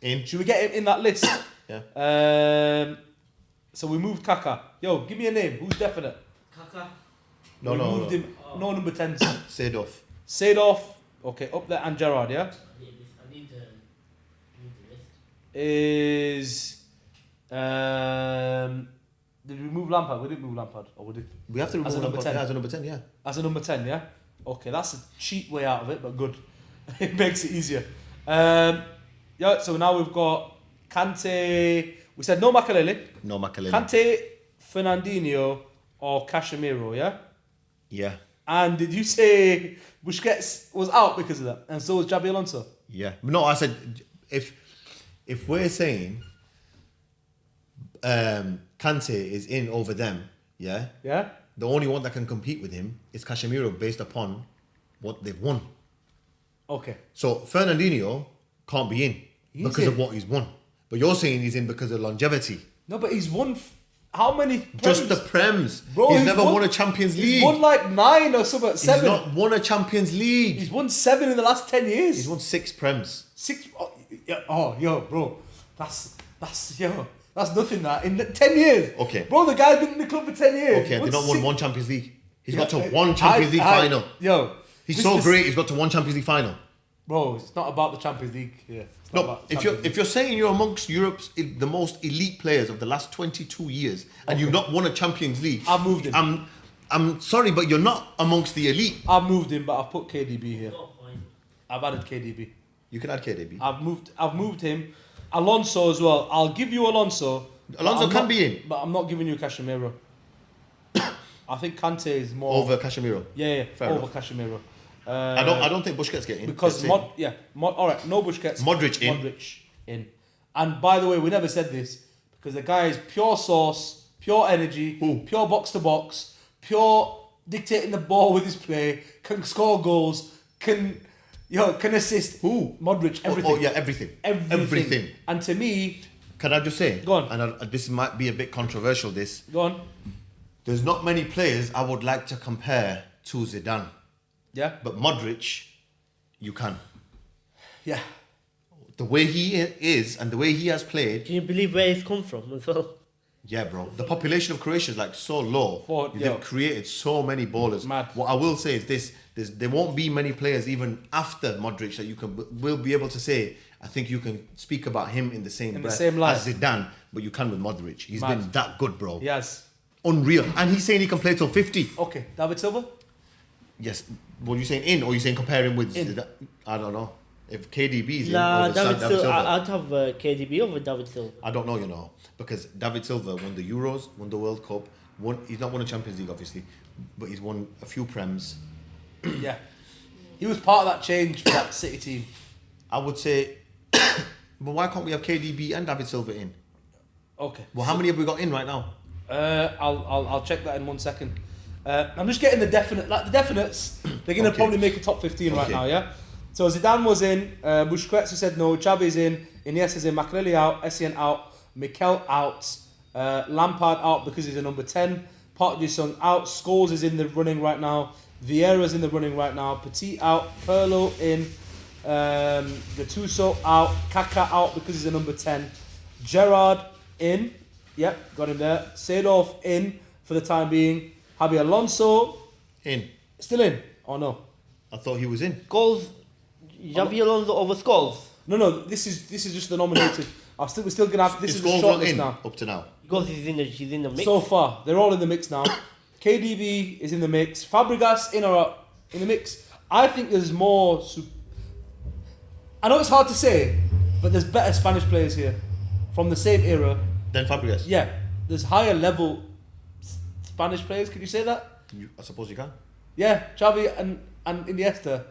In. Should we get him in that list? Yeah. So we moved Kaka. Yo, give me a name. Who's definite? Kaka. No. Moved him. No number 10. Seedorf. Okay, up there. And Gerrard, yeah? I need the list. Is... did we move Lampard? We didn't move Lampard. Or we did? We have to remove number 10. Yeah, as a number 10, yeah. As a number 10, yeah? Okay, that's a cheap way out of it, but good. It makes it easier. Yeah, so now we've got Kante. We said no Makelele. Kante, Fernandinho, or Casemiro, yeah? Yeah. And did you say Busquets was out because of that? And so was Xabi Alonso? Yeah. No, I said if we're saying Kante is in over them, yeah? Yeah? The only one that can compete with him is Casemiro based upon what they've won. Okay. So Fernandinho can't be in because of what he's won. But you're saying he's in because of longevity. No, but he's won how many Prems? Just the Prems. Bro, he's never won a Champions League. He's won like 9 or something, 7. He's not won a Champions League. He's won 7 in the last 10 years. He's won 6 Prems. 6. Yo, bro. That's nothing that. In 10 years. Okay. Bro, the guy's been in the club for 10 years. Okay, they not won 1 Champions League. He's got to 1 Champions League final. Yo. He's so great, he's got to 1 Champions League final. Bro, it's not about the Champions League. Yeah. No, if you're saying you're amongst Europe's the most elite players of the last 22 years and you've not won a Champions League, I've moved him. I'm sorry, but you're not amongst the elite. I've moved him, but I've put KDB here. I've added KDB. You can add KDB. I've moved him. Alonso as well. I'll give you Alonso. Alonso can be in, but I'm not giving you Casemiro. I think Kante is more over Casemiro. Yeah, Fair over enough. Casemiro. I don't think Busquets get in because all right, no Busquets. Modric in. And by the way, we never said this because the guy is pure sauce, pure energy, pure box to box, pure dictating the ball with his play, can score goals, can assist. Modric, everything. Oh yeah, everything. And to me, can I just say? Go on. And this might be a bit controversial. Go on. There's not many players I would like to compare to Zidane. Yeah. But Modric, you can. Yeah. The way he is and the way he has played. Can you believe where he's come from as well? Yeah, bro. The population of Croatia is like so low. They've created so many ballers. Mad. What I will say is this: there won't be many players even after Modric that will be able to say. I think you can speak about him in the same breath as Zidane, but you can with Modric. He's been that good, bro. Yes. Unreal. And he's saying he can play till 50. Okay, David Silva. Yes. What are you saying in, or are you saying compare him with Zidane? I don't know. If KDB's Nah, in, or David Silva. Silva. I'd have KDB over David Silva. I don't know, because David Silva won the Euros, won the World Cup, he's not won a Champions League, obviously, but he's won a few Prems. Yeah. He was part of that change for that City team. I would say, but why can't we have KDB and David Silva in? Okay. Well, how many have we got in right now? I'll check that in 1 second. I'm just getting the definites. They're going to probably make a top 15 right now, yeah? So Zidane was in, Busquets who said no, Xavi's in, Iniesta's in, Makelele out, Essien out, Mikel out, Lampard out because he's a number 10, Park Ji-sung out, Scholes is in the running right now, Vieira's in the running right now, Petit out, Pirlo in, Gattuso out, Kaka out because he's a number 10, Gerrard in, yep, got him there, Seedorf in for the time being, Javi Alonso In. still in or no? I thought he was in. Scholes, Javi Alonso over Scholes. No. This is just the nominated. We're still gonna have this is the Scholes short not list in now. up to now. Because he's in the mix. So far, they're all in the mix now. KDB is in the mix. Fabregas in or out in the mix. I think there's more. I know it's hard to say, but there's better Spanish players here from the same era. Then Fabregas. Yeah, there's higher level Spanish players. Could you say that? I suppose you can. Yeah, Xavi and Iniesta.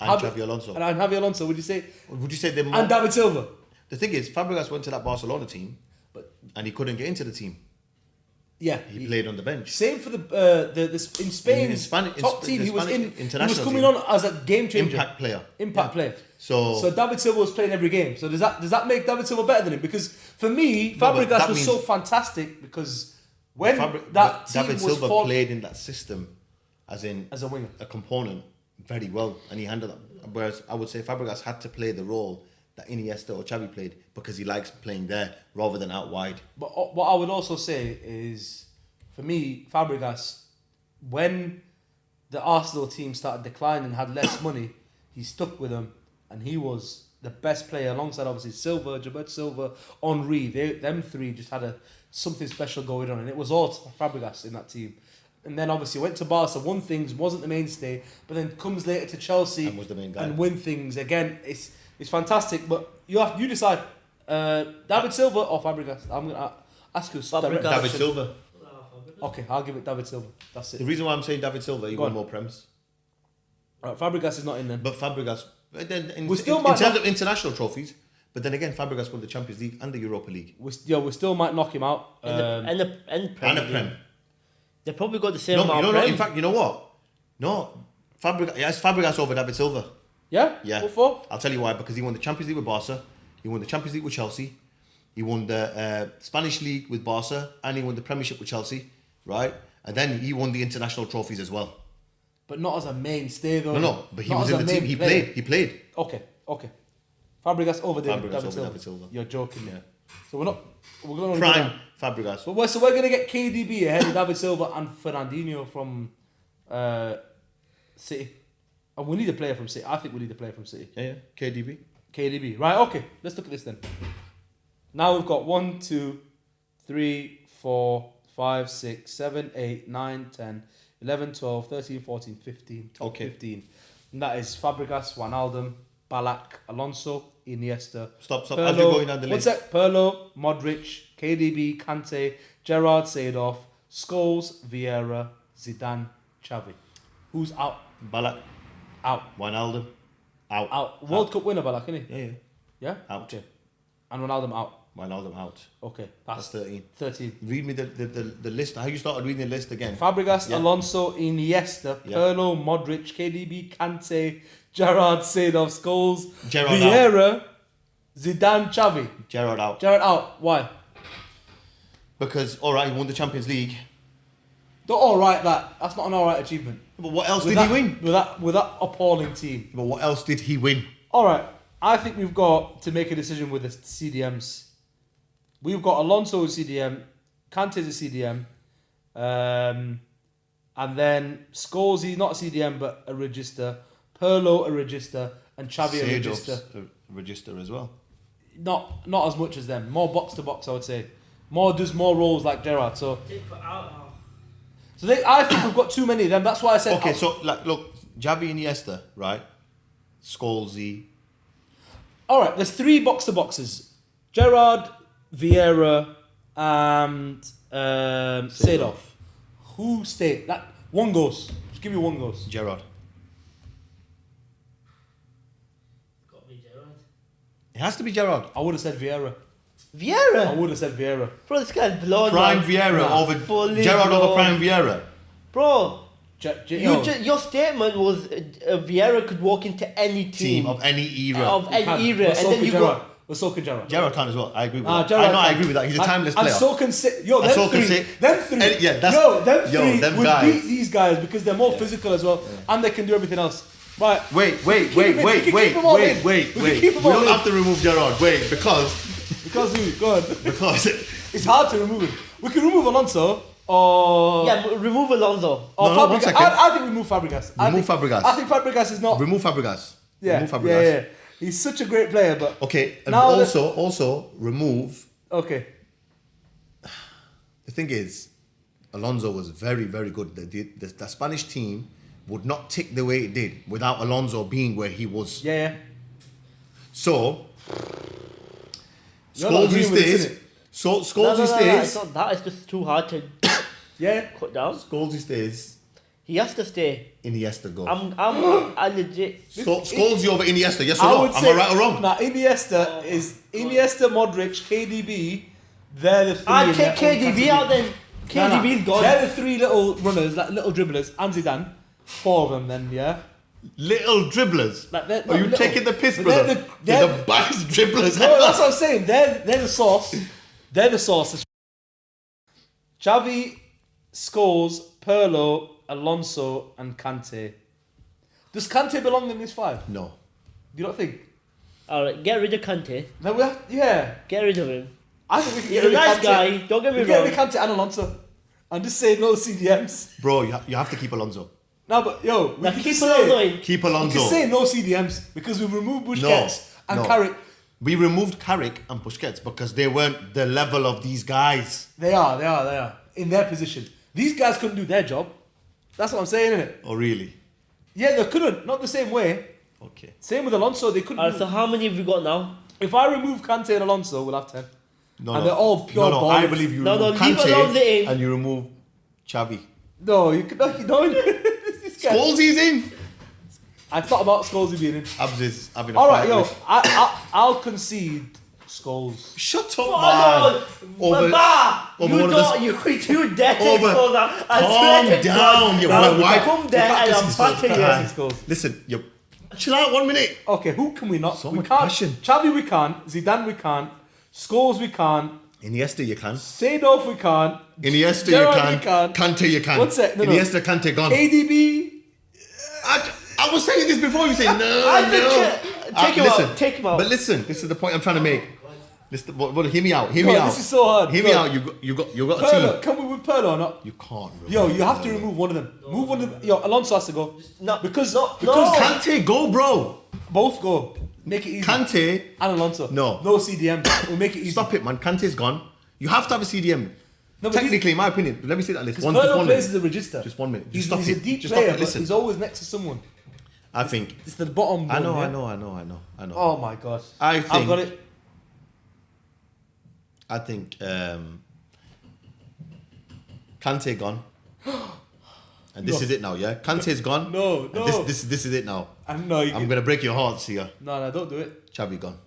And Xavi Alonso. And Javi Alonso, would you say? Would you say they're more? And David Silva. The thing is, Fabregas went to that Barcelona team, and he couldn't get into the team. Yeah, He played on the bench. Same for the in Spain top team. He was coming on as a game changer, impact player. So David Silva was playing every game. So does that make David Silva better than him? Because for me, Fabregas was so fantastic because when that team David was Silva played in that system as a winger, a component very well, and he handled that. Whereas I would say Fabregas had to play the role that Iniesta or Xavi played because he likes playing there rather than out wide. But what I would also say is, for me, Fabregas, when the Arsenal team started declining and had less money, he stuck with them, and he was the best player alongside obviously Silva, Gilberto Silva, Henry. Them three just had something special going on, and it was all Fabregas in that team. And then obviously went to Barca, won things, wasn't the mainstay, but then comes later to Chelsea and was the main guy and win things again. It's fantastic, but you decide. David Silva or Fabregas? I'm gonna ask you. David Silva. Okay, I'll give it David Silva. That's it. The reason why I'm saying David Silva, he won more Prems. Right, Fabregas is not in there. But Fabregas, then in terms of international trophies, but then again, Fabregas won the Champions League and the Europa League. We still might knock him out. And a Prem. They probably got the same amount of Prem. In fact, you know what? No, Fabregas over David Silva. Yeah? Yeah. What for? I'll tell you why. Because he won the Champions League with Barca. He won the Champions League with Chelsea. He won the Spanish League with Barca, and he won the Premiership with Chelsea, right? And then he won the international trophies as well. But not as a mainstay though. No, but he was in the team. He played. Okay. Fabregas over David David Silva. You're joking, yeah. So we're going to Prime Fabregas. But we're going to get KDB ahead of David Silva and Fernandinho from City. And we need a player from City. I think we need a player from City. Yeah. KDB. Right, okay. Let's look at this then. Now we've got 1, 2, 3, 4, 5, 6, 7, 8, 9, 10, 11, 12, 13, 14, 15. Top 15. And that is Fabregas, Wijnaldum, Ballack, Alonso, Iniesta. Stop. Pirlo, As you're going down the list. What's that? Pirlo, Modric, KDB, Kante, Gerrard, Seedorf, Scholes, Vieira, Zidane, Xavi. Who's out? Ballack. Out. Wijnaldum. Out. World Cup winner, Ballack, isn't he? Yeah. Yeah? Out. Okay. And Ronaldo out. Wijnaldum out. Okay. That's 13. 13. Read me the list. How you started reading the list again? Fabregas, Alonso, Iniesta, Pirlo, Modric, KDB, Kante, Gerrard, Seedorf, Scholes, Vieira, Zidane, Xavi. Gerrard out. Why? Because, alright, he won the Champions League. Don't alright that's not an alright achievement. But what else did he win? With that appalling team. But what else did he win? Alright, I think we've got to make a decision with the CDMs. We've got Alonso as CDM, Kante as a CDM, and then Scholes, he's not a CDM but a register, Pirlo a register, and Xavi a register. A register as well. Not as much as them. More box to box, I would say. Does more roles like Gerrard. So I think we've got too many of them. That's why I said. Okay, so look, Xavi, Iniesta, right? Scholesy. All right, there's 3 box to boxes: Gerrard, Vieira, and Seedorf. Who stayed? That one goes. Just give me one goes. Gerrard. Got me Gerrard. It has to be Gerrard. I would have said Vieira. Vieira? I would have said Vieira. Bro, this guy's blown. Prime Vieira over Gerrard over Prime Vieira. Bro, your statement was Vieira could walk into any team of any era. Of any era, and then you go. So can Gerrard. Gerrard can as well. I agree with that. I agree with that. He's a timeless player. And so can them three. Yeah, that's them would beat these guys because they're more physical as well, and they can do everything else. Right. Wait. We don't have to remove Gerrard. Wait, because who? Go on. Because it's hard to remove him. We can remove Alonso. Remove Alonso. Fabregas. 1 second. I think remove Fabregas. Fabregas. I think Fabregas is not. Remove Fabregas. Yeah. Remove Fabregas. Yeah. He's such a great player, but okay. And also remove. Okay. The thing is, Alonso was very, very good. The Spanish team would not tick the way it did without Alonso being where he was. Yeah. So. Scholesy stays. Scholesy stays. It's not that. It's just too hard to cut down. Scholesy stays. He has to stay. Iniesta go. I'm legit. Scholesy over Iniesta. Yes or no? Am I right or wrong? Nah, Iniesta, Modric, KDB. They're the 3. I'll take KDB out then. KDB's gone. They're the 3 little runners, like little dribblers, and Zidane. 4 of them then, yeah. Little dribblers. Like Are you taking the piss, brother? They're the baddest dribblers. No, that's what I'm saying. They're the sauce. They're the sauce. Xavi, Scholes, Pirlo, Alonso, and Kante. Does Kante belong in this 5? No. Do you not think? Alright, get rid of Kante. No, Get rid of him. I think we can He's a nice guy. Don't get me wrong. Get rid of Kante and Alonso, and just say no CDMs. Bro, you have to keep Alonso. No, but we can keep Alonso in. Keep Alonso. We can say no CDMs because we've removed Busquets and Carrick. We removed Carrick and Busquets because they weren't the level of these guys. They are. In their position. These guys couldn't do their job. That's what I'm saying, innit? Oh, really? Yeah, they couldn't. Not the same way. Okay. Same with Alonso. They couldn't. So how many have we got now? If I remove Kante and Alonso, we'll have 10. They're all pure ballers. I believe you remove Kante and you remove Xavi. No, you could. Scholesy's in. I thought about Scholes being in. Abs is having a Alright, I'll concede Scholes. Shut up, man. You dare take Scholes out. Calm down. Come there and I'm patting you. Listen, chill out 1 minute. Okay, who can we not? So we much can't. passion. Xavi we can't. Zidane we can't. Scholes we can't. Iniesta you can. Seedorf we can't. Iniesta Gerrard you can. Kante you can. One sec, no. Iniesta, Kante gone. KDB. I was saying this before you say no. Take him out. But listen, this is the point I'm trying to make. Listen, hear me out. This is so hard. Hear me out. You got a team. Can we with Perlo or not? You can't. Yo, you have to remove one of them. Move one of them. Yo, Alonso has to go. Because Kante, go, bro. Both go. Make it easy. Kante and Alonso. No CDM. We'll make it easy. Stop it, man. Kante's gone. You have to have a CDM. No, technically, in my opinion, let me see that list. Because Perlo plays the register. Just 1 minute. He's a deep player, but he's always next to someone. I think it's the bottom. I know. Oh my god. I've got it. I think Kante gone. And this is it now, yeah? Kante's gone. No. This is it now. I'm gonna break your hearts here. No, don't do it. Xavi gone.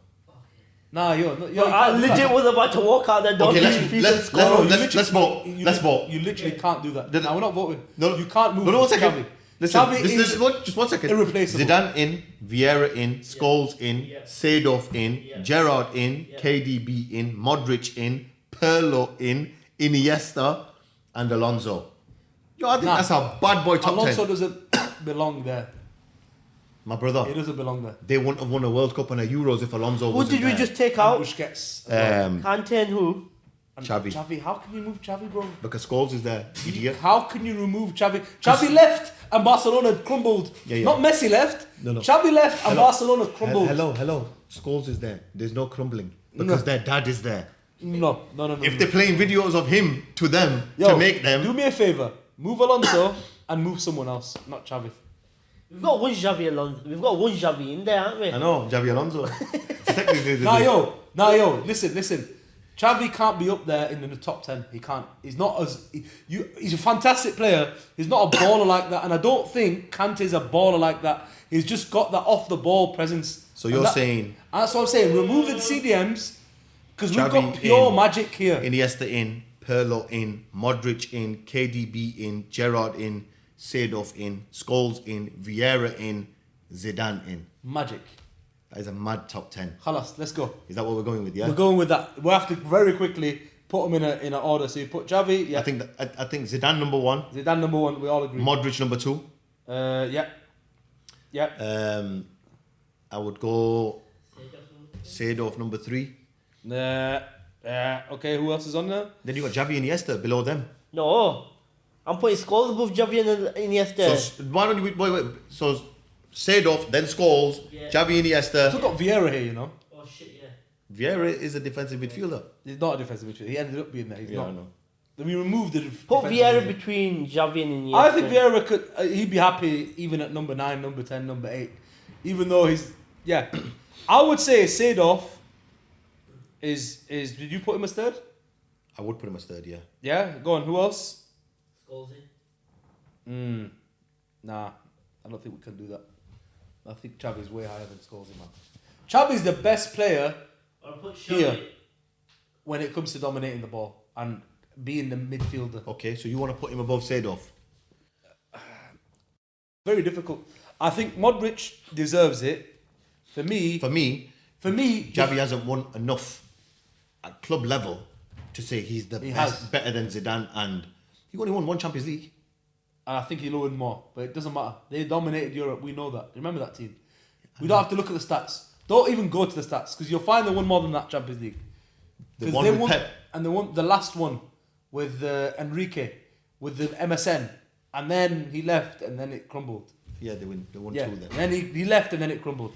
Nah, I legit was about to walk out that door. Okay, let's vote. Let's vote. You literally can't do that. No, we're not voting. No, you can't move. No, 1 second. Xavi. Listen, Xavi just 1 second. Irreplaceable. Zidane in, Vieira in, Scholes in, Seedorf in, Gerrard in, KDB in, Modric in, Pirlo in, Iniesta, and Alonso. Yo, I think that's a bad boy top 10. Alonso doesn't belong there. My brother. He doesn't belong there. They wouldn't have won a World Cup and a Euros if Alonso wasn't there. Who did we just take out? Busquets. Kante and who? Xavi. How can you move Xavi, bro? Because Scholes is there. Idiot. How can you remove Xavi? Xavi left and Barcelona crumbled. Yeah. Not Messi left. No. Xavi left and Barcelona crumbled. Hello. Scholes is there. There's no crumbling. Because their dad is there. No. If they're playing videos of him to them to make them... Do me a favour. Move Alonso and move someone else. Not Xavi. We've got one Xavi Alonso. We've got one Xavi in there, haven't we? I know, Xavi Alonso. Nah, yo. Listen. Xavi can't be up there in the top 10. He can't. He's not as... He's a fantastic player. He's not a baller like that. And I don't think Kante's a baller like that. He's just got that off-the-ball presence. So you're saying... That's what I'm saying. Remove the CDMs because we've got pure magic here. Iniesta in, Pirlo in, Modric in, KDB in, Gerrard in, Seedorf in, Scholes in, Vieira in, Zidane in. Magic. That is a mad top 10. Khalas, let's go. Is that what we're going with, yeah? We're going with that. We'll have to very quickly put them in an order. So you put Xavi, yeah. I think Zidane number 1. Zidane number 1, we all agree. Modric number 2. Yeah. I would go Seedorf number 3. Okay, who else is on there? Then you got Xavi and Iniesta below them. No. I'm putting Scholes above Xavi and Iniesta. So why don't you wait? So Seedorf, then Scholes, Xavi and Iniesta. Still got Vieira here, you know. Oh shit, yeah. Vieira is a defensive midfielder. He's not a defensive midfielder. He ended up being there. He's not. I know. We removed the. Put Vieira between Xavi and Iniesta. I think Vieira could. He'd be happy even at number 9, number 10, number 8, even though he's I would say Seedorf is. Did you put him as third? I would put him as third. Yeah. Yeah. Go on. Who else? Scholes. Nah, I don't think we can do that. I think Xavi's way higher than Scholes, man. Xavi's the best player here when it comes to dominating the ball and being the midfielder. Okay, so you want to put him above Seedorf? Very difficult. I think Modric deserves it. For me, Xavi hasn't won enough at club level to say he's the best, better than Zidane, and he only won 1 Champions League. I think he'll win more, but it doesn't matter. They dominated Europe. We know that. Remember that team. We don't have to look at the stats. Don't even go to the stats because you'll find they won more than that Champions League. They won Pep. And they won the last one with Enrique, with the MSN, and then he left, and then it crumbled. Yeah, they won 2 then. And then he left, and then it crumbled.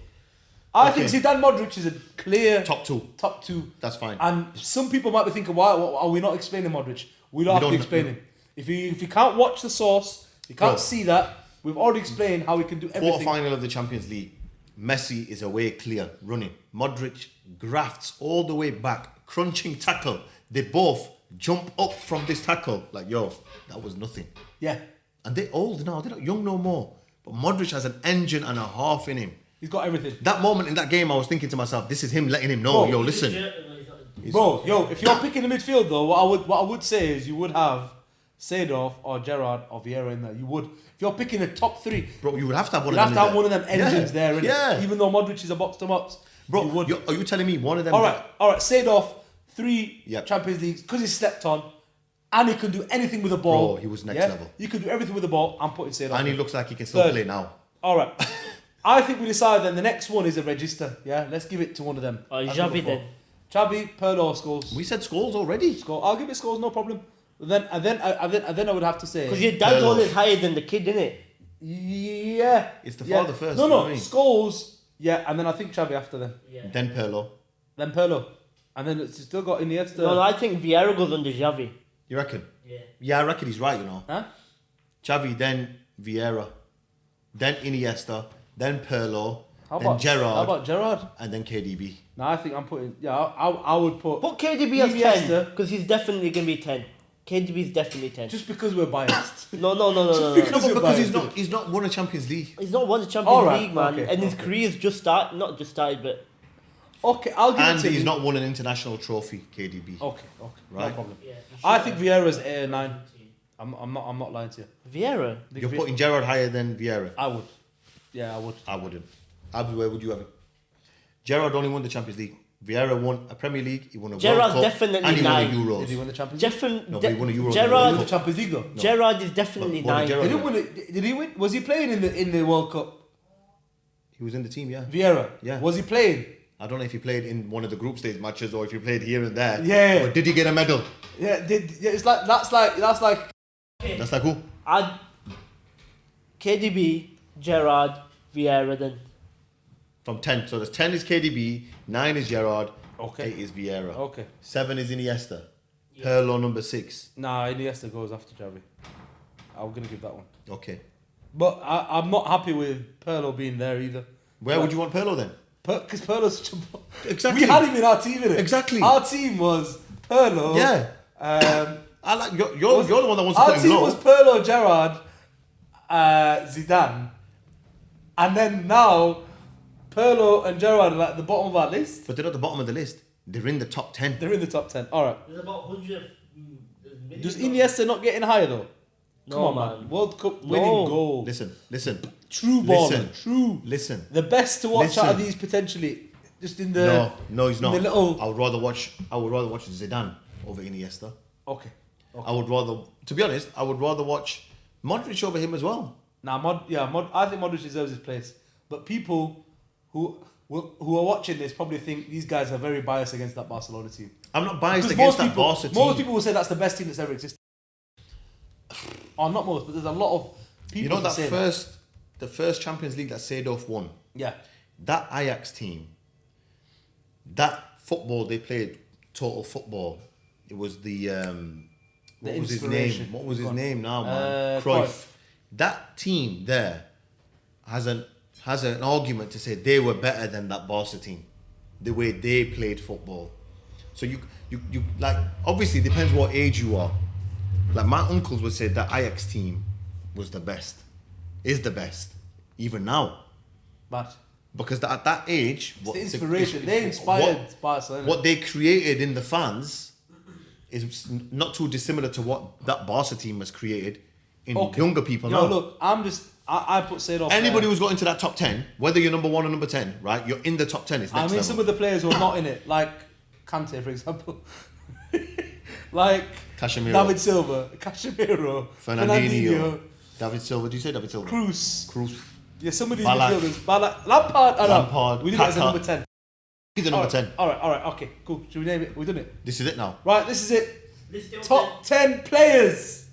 I think Zidane Modric is a clear top 2. That's fine. And some people might be thinking, why are we not explaining Modric? We don't have to explain him. If you can't watch the source, you can't see that. We've already explained how we can do everything. Quarter-final of the Champions League. Messi is away clear, running. Modric grafts all the way back, crunching tackle. They both jump up from this tackle. Like, yo, that was nothing. Yeah. And they're old now. They're not young no more. But Modric has an engine and a half in him. He's got everything. That moment in that game, I was thinking to myself, this is him letting him know, yo, listen. If you're picking the midfield though, what I would say is you would have Seedorf or Gerrard or Vieira in there. You would. If you're picking the top 3, bro, you would have to have one of them. You have to have one of them engines there, innit? Yeah. Even though Modric is a box to box. Bro, are you telling me one of them? All right. Seedorf, 3 Yep. Champions Leagues because he's slept on, and he can do anything with the ball. Bro, he was next level. You can do everything with the ball. I'm putting Seedorf. And he looks like he can still Third. play now. All right. I think we decide then the next one is a register. Yeah, let's give it to one of them. Xavi then. Xavi, Pirlo, Scholes. We said Scholes already. Scholes. I'll give it Scholes, no problem. Then I would have to say. Because your dad's Pirlo. always higher than the kid, isn't it? Yeah. It's the father first. No, you know what I mean? Scholes. Yeah, and then I think Xavi after them. Yeah. Then Pirlo. Then Pirlo. And then it's still got Iniesta. No, I think Vieira goes under Xavi. You reckon? Yeah. Yeah, I reckon he's right, you know. Huh? Xavi, then Vieira, then Iniesta, then Pirlo, How then about Gerrard, How about Gerrard? and then KDB. No, I think I'm putting. Yeah, I would put. Put KDB as Iniesta. 10, because he's definitely going to be 10. KDB is definitely 10. Just because we're biased. No. because- No, but because biased. he's not won a Champions League. He's not won the Champions Alright, League, man. okay, And his okay. career's just started, not just started, but... Okay, I'll give And it to he's you. not won an international trophy, KDB. Okay, no Right. problem. Yeah, I think Vieira's 8 or 9. I'm not lying to you. Vieira? I think You're putting Gerrard higher than Vieira. I would. Yeah, I would. I wouldn't. Where would you have it? Gerrard only won the Champions League. Vieira won a Premier League. He won a Gerrard's World Cup. definitely and he won 9. the Euros. Did he win the Champions League? No, but he won a Euro. He Gerrard, won the Champions League though. Gerrard is definitely But what 9. did He Gerrard didn't win it. Did he win? Was he playing in the World Cup? He was in the team, yeah. Vieira. Yeah. Was he playing? I don't know if he played in one of the group stage matches or if he played here and there. Yeah. But did he get a medal? Yeah. It's like that's like. That's like who? I'd KDB, Gerrard, Vieira then. From 10. So there's 10 is KDB, 9 is Gerrard, Okay. 8 is Vieira. Okay. 7 is Iniesta. Pirlo number 6. Nah, Iniesta goes after Xavi. I'm gonna give that one. Okay. But I'm not happy with Pirlo being there either. Where would you want Pirlo then? Because Pirlo's such a... Exactly. We had him in our team, innit? Exactly. Our team was Pirlo. Yeah. I like you're the one that wants to Our put him team low. was Pirlo, Gerrard, Zidane, and then now Pirlo and Gerrard are at the bottom of our list. But they're at the bottom of the list. They're in the top 10. They're in the top 10. All right. There's about 100. Does Iniesta not get any higher though? No, Come on, man. World Cup winning goal. Listen. True baller. Listen. True. Listen. The best to watch out of Listen. these potentially. Just in the... No, he's not. the little- I would rather watch Zidane over Iniesta. Okay. I would rather, to be honest, I would rather watch Modric over him as well. Nah, I think Modric deserves his place. But people who are watching this probably think these guys are very biased against that Barcelona team. I'm not biased Because against that Barca team. most people will say that's the best team that's ever existed. Or not most, but there's a lot of people You know that say the first Champions League that Seedorf won, Yeah. that Ajax team, that football they played, total football. It was the what was his inspiration. name? What was his Go on. name now, man? Cruyff. Cruyff. That team there has an argument to say they were better than that Barca team, the way they played football. So you like, obviously it depends what age you are. Like my uncles would say that Ajax team was the best, is the best, even now. But Because at that age, it's the inspiration. They inspired Barcelona. what they created in the fans is not too dissimilar to what that Barca team has created in younger people now. Look, I put Seedorf. Anybody who's got into that top 10, whether you're number 1 or number 10, right? You're in the top 10. It's next level. some of the players who are not in it, like Kante, for example. Like Casemiro. David Silva, Casemiro, Fernandinho. David Silva. Do you say David Silva? Cruz. Yeah, some of these Ballack. midfielders. Lampard. Lampard, We did it as a Kaka. number 10. He's the number 10. All right. Okay, cool. Should we name it? We've done it. This is it now. Right, this is it. Top 10 players.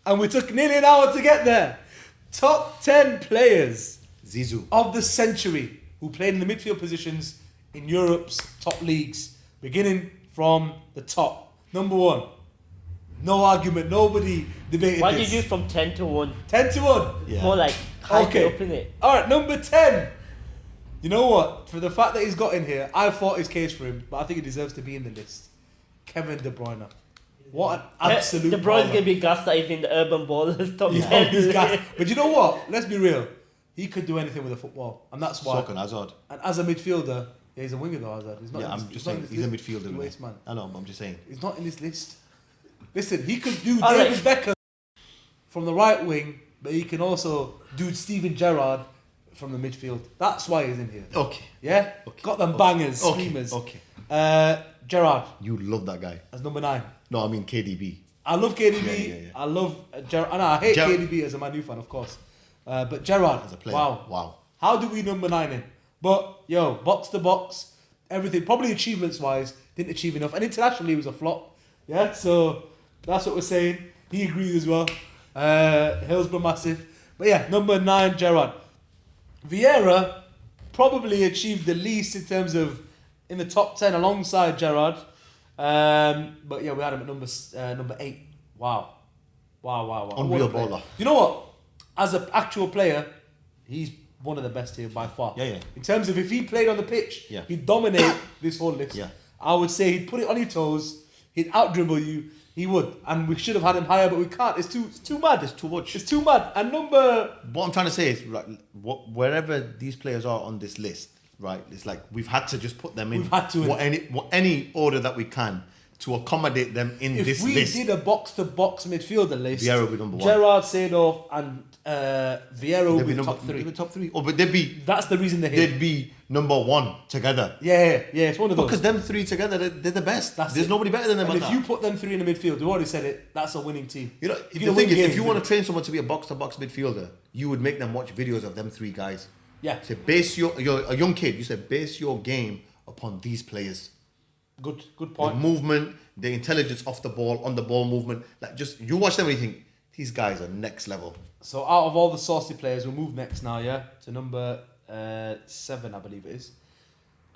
And we took nearly an hour to get there. Top 10 players Zizou. of the century who played in the midfield positions in Europe's top leagues, beginning from the top. Number 1. No argument. Nobody debated Why this. did you do from 10 to 1? 10 to 1. Yeah. More like hype Okay. it up in it. Alright, number 10. You know what? For the fact that he's got in here, I fought his case for him, but I think he deserves to be in the list. Kevin De Bruyne. What an absolute De Bruyne's baller. gonna be gassed that he's in the Urban Ballers top Yeah, 10. he's gassed. But you know what? Let's be real. He could do anything with a football, and that's why. So can Hazard. And as a midfielder, yeah, he's a winger though, Hazard. He's not Yeah, in I'm this- just not saying, in this he's a list. midfielder. He isn't waste, he? man. I know, but I'm just saying. He's not in this list. Listen, he could do All David Beckham from the right wing, but he can also do Steven Gerrard from the midfield. That's why he's in here. Okay. Yeah? Okay. Got them bangers, Okay. screamers. Okay. Gerrard You love that guy. as number 9. No, I mean KDB. I love KDB. Yeah. I love Gerrard. I hate KDB as a Man U fan, of course. But Gerrard As a player. Wow. How do we number 9 him? But yo, box to box, everything. Probably achievements wise, didn't achieve enough, and internationally he was a flop. Yeah, so that's what we're saying. He agreed as well. Hillsborough massive. But yeah, number 9, Gerrard. Vieira probably achieved the least in terms of in the top 10 alongside Gerrard. But yeah, we had him at number 8. Wow. Unreal baller. You know what? As an actual player, he's one of the best here by far. Yeah. In terms of if he played on the pitch, he'd dominate this whole list. Yeah. I would say he'd put it on your toes, he'd out-dribble you, he would. And we should have had him higher, but we can't. It's too mad. It's too much. It's too mad. And What I'm trying to say is, right, wherever these players are on this list, right, it's like we've had to just put them in. We've had to. Any order that we can to accommodate them in this list. If we did a box-to-box midfielder list, Vieira would be number 1. Gerrard, Seedorf, and Vieira would be top 3. They'd be top 3. Oh, but That's the reason they're here. they'd be number 1 together. Yeah, it's one of those. Because them 3 together, they're the best. There's nobody better than them. And if you put them 3 in the midfield, we already said it, that's a winning team. You know, the thing is, if you want to train someone to be a box-to-box midfielder, you would make them watch videos of them 3 guys. Yeah. Say, you're a young kid, you said base your game upon these players. Good The point. movement, the intelligence off the ball, on the ball movement. Like, just, you watch them and you think, these guys are next level. So out of all the saucy players, we'll move next now, to number 7, I believe it is.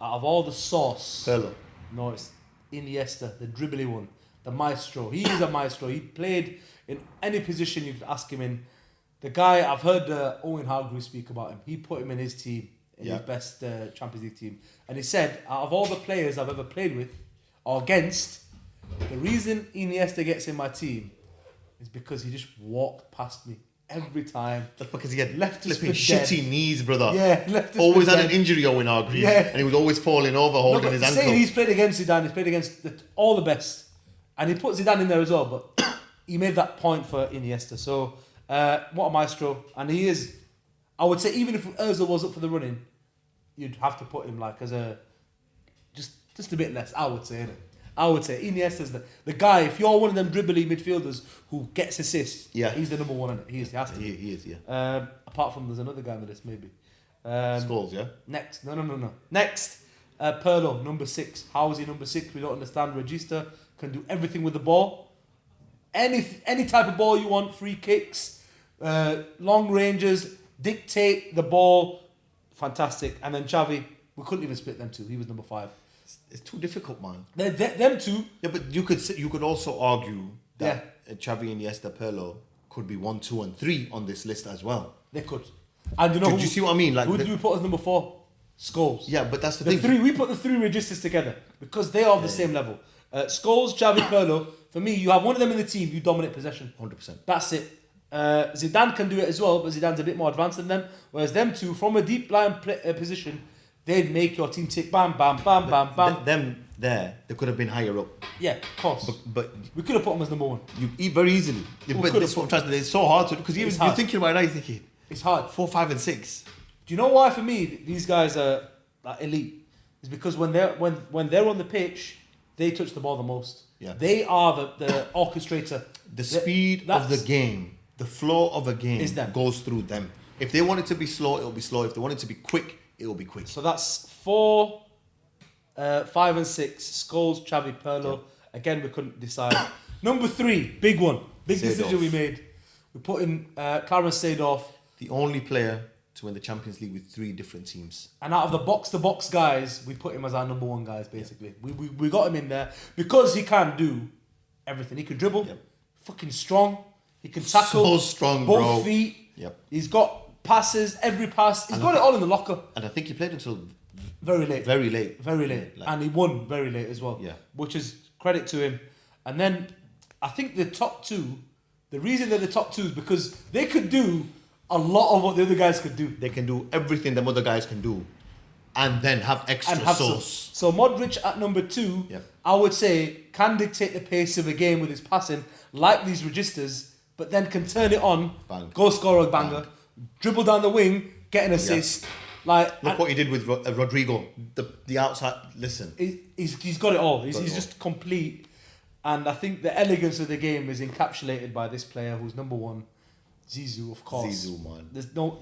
Out of all the sauce, Pirlo. no, it's Iniesta, the dribbly one, the maestro. He is a maestro. He played in any position you could ask him in. The guy, I've heard Owen Hargreaves speak about him. He put him in his team, his best Champions League team. And he said, out of all the players I've ever played with or against, the reason Iniesta gets in my team is because he just walked past me every time. That's because he had left flipping shitty knees, brother. Yeah, left his always foot had dead. an injury, Owen Hargreaves. Yeah. And he was always falling over, holding his ankle. Saying he's played against Zidane, he's played against all the best. And he put Zidane in there as well, but he made that point for Iniesta. So, what a maestro. And he is, I would say, even if Ozil was up for the running, you'd have to put him like as a, just a bit less, I would say, innit? I would say Iniesta's the guy. If you're one of them dribbly midfielders who gets assists, he's the number 1 in it. He has to. He is, yeah. Apart from there's another guy on the list, maybe. Scholes, yeah? Next, no. Next, Pirlo, number 6. How is he number 6? We don't understand. Regista can do everything with the ball. Any type of ball you want, free kicks, long ranges, dictate the ball. Fantastic. And then Xavi, we couldn't even split them 2. He was number 5. It's too difficult, man. Them 2. Yeah, but you could also argue that Xavi, Iniesta, Pirlo could be 1, 2, and 3 on this list as well. They could. And you know, do you see what I mean? Like, who did we put as number 4? Scholes. Yeah, but that's the The thing. 3, we put the 3 registers together because they are of the same level. Scholes, Xavi, Pirlo. For me, you have one of them in the team, you dominate possession. 100%. That's it. Zidane can do it as well, but Zidane's a bit more advanced than them. Whereas them 2, from a deep line position, they'd make your team tick. Bam, bam, bam, bam, bam. Them there, they could have been higher up. Yeah, of course. But we could have put them as number 1. you eat very easily. But that's what I'm trying to say. It's so hard to because you're thinking about it now. You're thinking it's hard. 4, 5, and 6. Do you know why for me these guys are like elite? It's because when they're on the pitch, they touch the ball the most. Yeah. They are the orchestrator. The speed of the game, the flow of a game goes through them. If they want it to be slow, it'll be slow. If they want it to be quick, it'll be quick. So that's 4, 5 and 6. Scholes, Xavi, Pirlo. Yeah. Again, we couldn't decide. Number 3, big one. Big Seedorf. Decision we made. We put in Clarence Seedorf. The only player to win the Champions League with 3 different teams. And out of the box-to-box guys, we put him as our number 1 guys, basically. Yeah. We got him in there because he can do everything. He can dribble, fucking strong. He can tackle. So strong, both bro. Feet. Yep. He's got passes, every pass. He's got it all in the locker. And I think he played until very late. Very late. Very late. Like, and he won very late as well. Yeah. Which is credit to him. And then I think the top 2, the reason they're the top 2 is because they could do a lot of what the other guys could do. They can do everything the other guys can do. And then have extra sauce. So Modric at number 2, I would say, can dictate the pace of a game with his passing, like these registers, but then can turn it on, go score a banger, dribble down the wing, get an assist, Like, look what he did with Rodrigo. The outside. Listen, he's got it all. He's just complete. And I think the elegance of the game is encapsulated by this player who's number one, Zizou, of course. Zizou, man. There's no,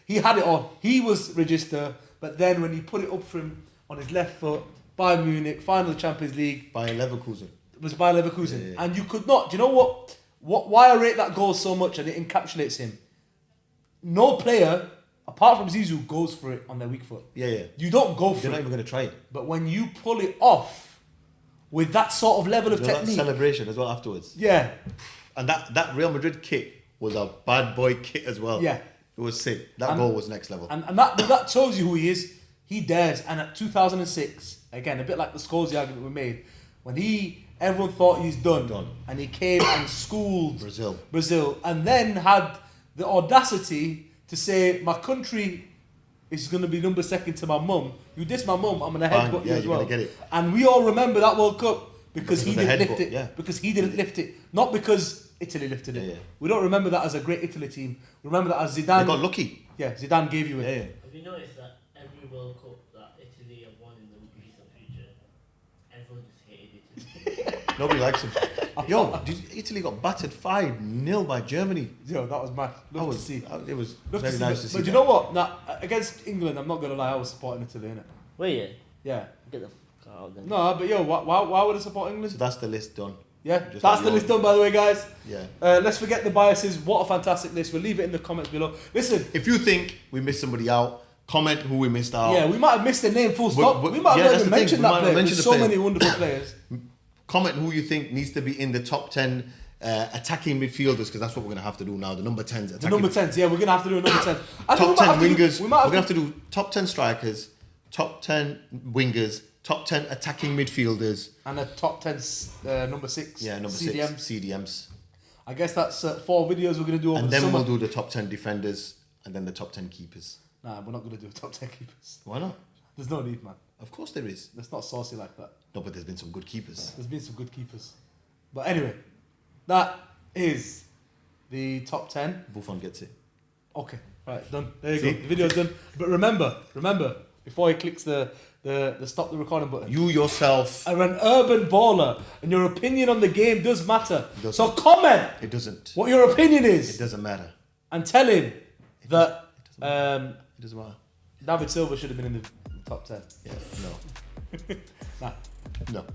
he had it all. He was register, but then when he put it up for him on his left foot, Bayern Munich, final of Champions League. Bayern Leverkusen. It was Bayern Leverkusen. Yeah. And you could not, do you know what? Why I rate that goal so much and it encapsulates him? No player, apart from Zizou, goes for it on their weak foot. Yeah. You don't go for it. You're not even going to try it. But when you pull it off with that sort of level of technique. That celebration as well afterwards. Yeah. And that Real Madrid kick was a bad boy kick as well. Yeah. It was sick. That goal was next level. And that tells you who he is. He dares. And at 2006, again, a bit like the Scholes argument we made, when everyone thought he's done. And he came and schooled Brazil, and then had the audacity to say, my country is going to be number second to my mum. You diss my mum, I'm going to headbutt you as well. Gonna get it. And we all remember that World Cup because he didn't lift it. Yeah. Because he didn't lift it. Not because Italy lifted it. Yeah. We don't remember that as a great Italy team. We remember that as Zidane. They got lucky. Yeah, Zidane gave you it. Yeah. Have you noticed that every World Cup that Italy have won in the recent future, everyone just hated Italy? Nobody likes him. Yo, Italy got battered 5-0 by Germany. Yo, that was mad. Love to see. It was Love very nice to see. But you know what? Now, against England, I'm not going to lie, I was supporting Italy, innit? Were you? Yeah. Get the fuck out then. No, but yo, why would I support England? So that's the list done. Yeah, Just that's like the list done, by the way, guys. Yeah. Let's forget the biases. What a fantastic list. We'll leave it in the comments below. Listen. If you think we missed somebody out, comment who we missed out. Yeah, we might have missed the name full stop. We might have not even mentioned that player. There's so many wonderful players. Comment who you think needs to be in the top 10 attacking midfielders, because that's what we're going to have to do now. The number 10s. The number 10s, yeah, we're going to have to do a number 10. Top 10 wingers. We're going to have to do top 10 strikers, top 10 wingers, top 10 attacking midfielders. And a top 10 number 6. Yeah, number CDM. 6. CDMs. I guess that's 4 videos we're going to do over and the summer. And then we'll do the top 10 defenders and then the top 10 keepers. Nah, we're not going to do a top 10 keepers. Why not? There's no need, man. Of course there is. That's not saucy like that. No, but there's been some good keepers. There's been some good keepers. But anyway, that is the top 10. Buffon gets it. Okay, right, done. There you go. The video's done. But remember, before he clicks the stop the recording button. You yourself are an urban baller, and your opinion on the game does matter. So comment. It doesn't. What your opinion is. It doesn't matter. And tell him that it doesn't matter. David Silva should have been in the top 10. Yeah, no. Nah. No.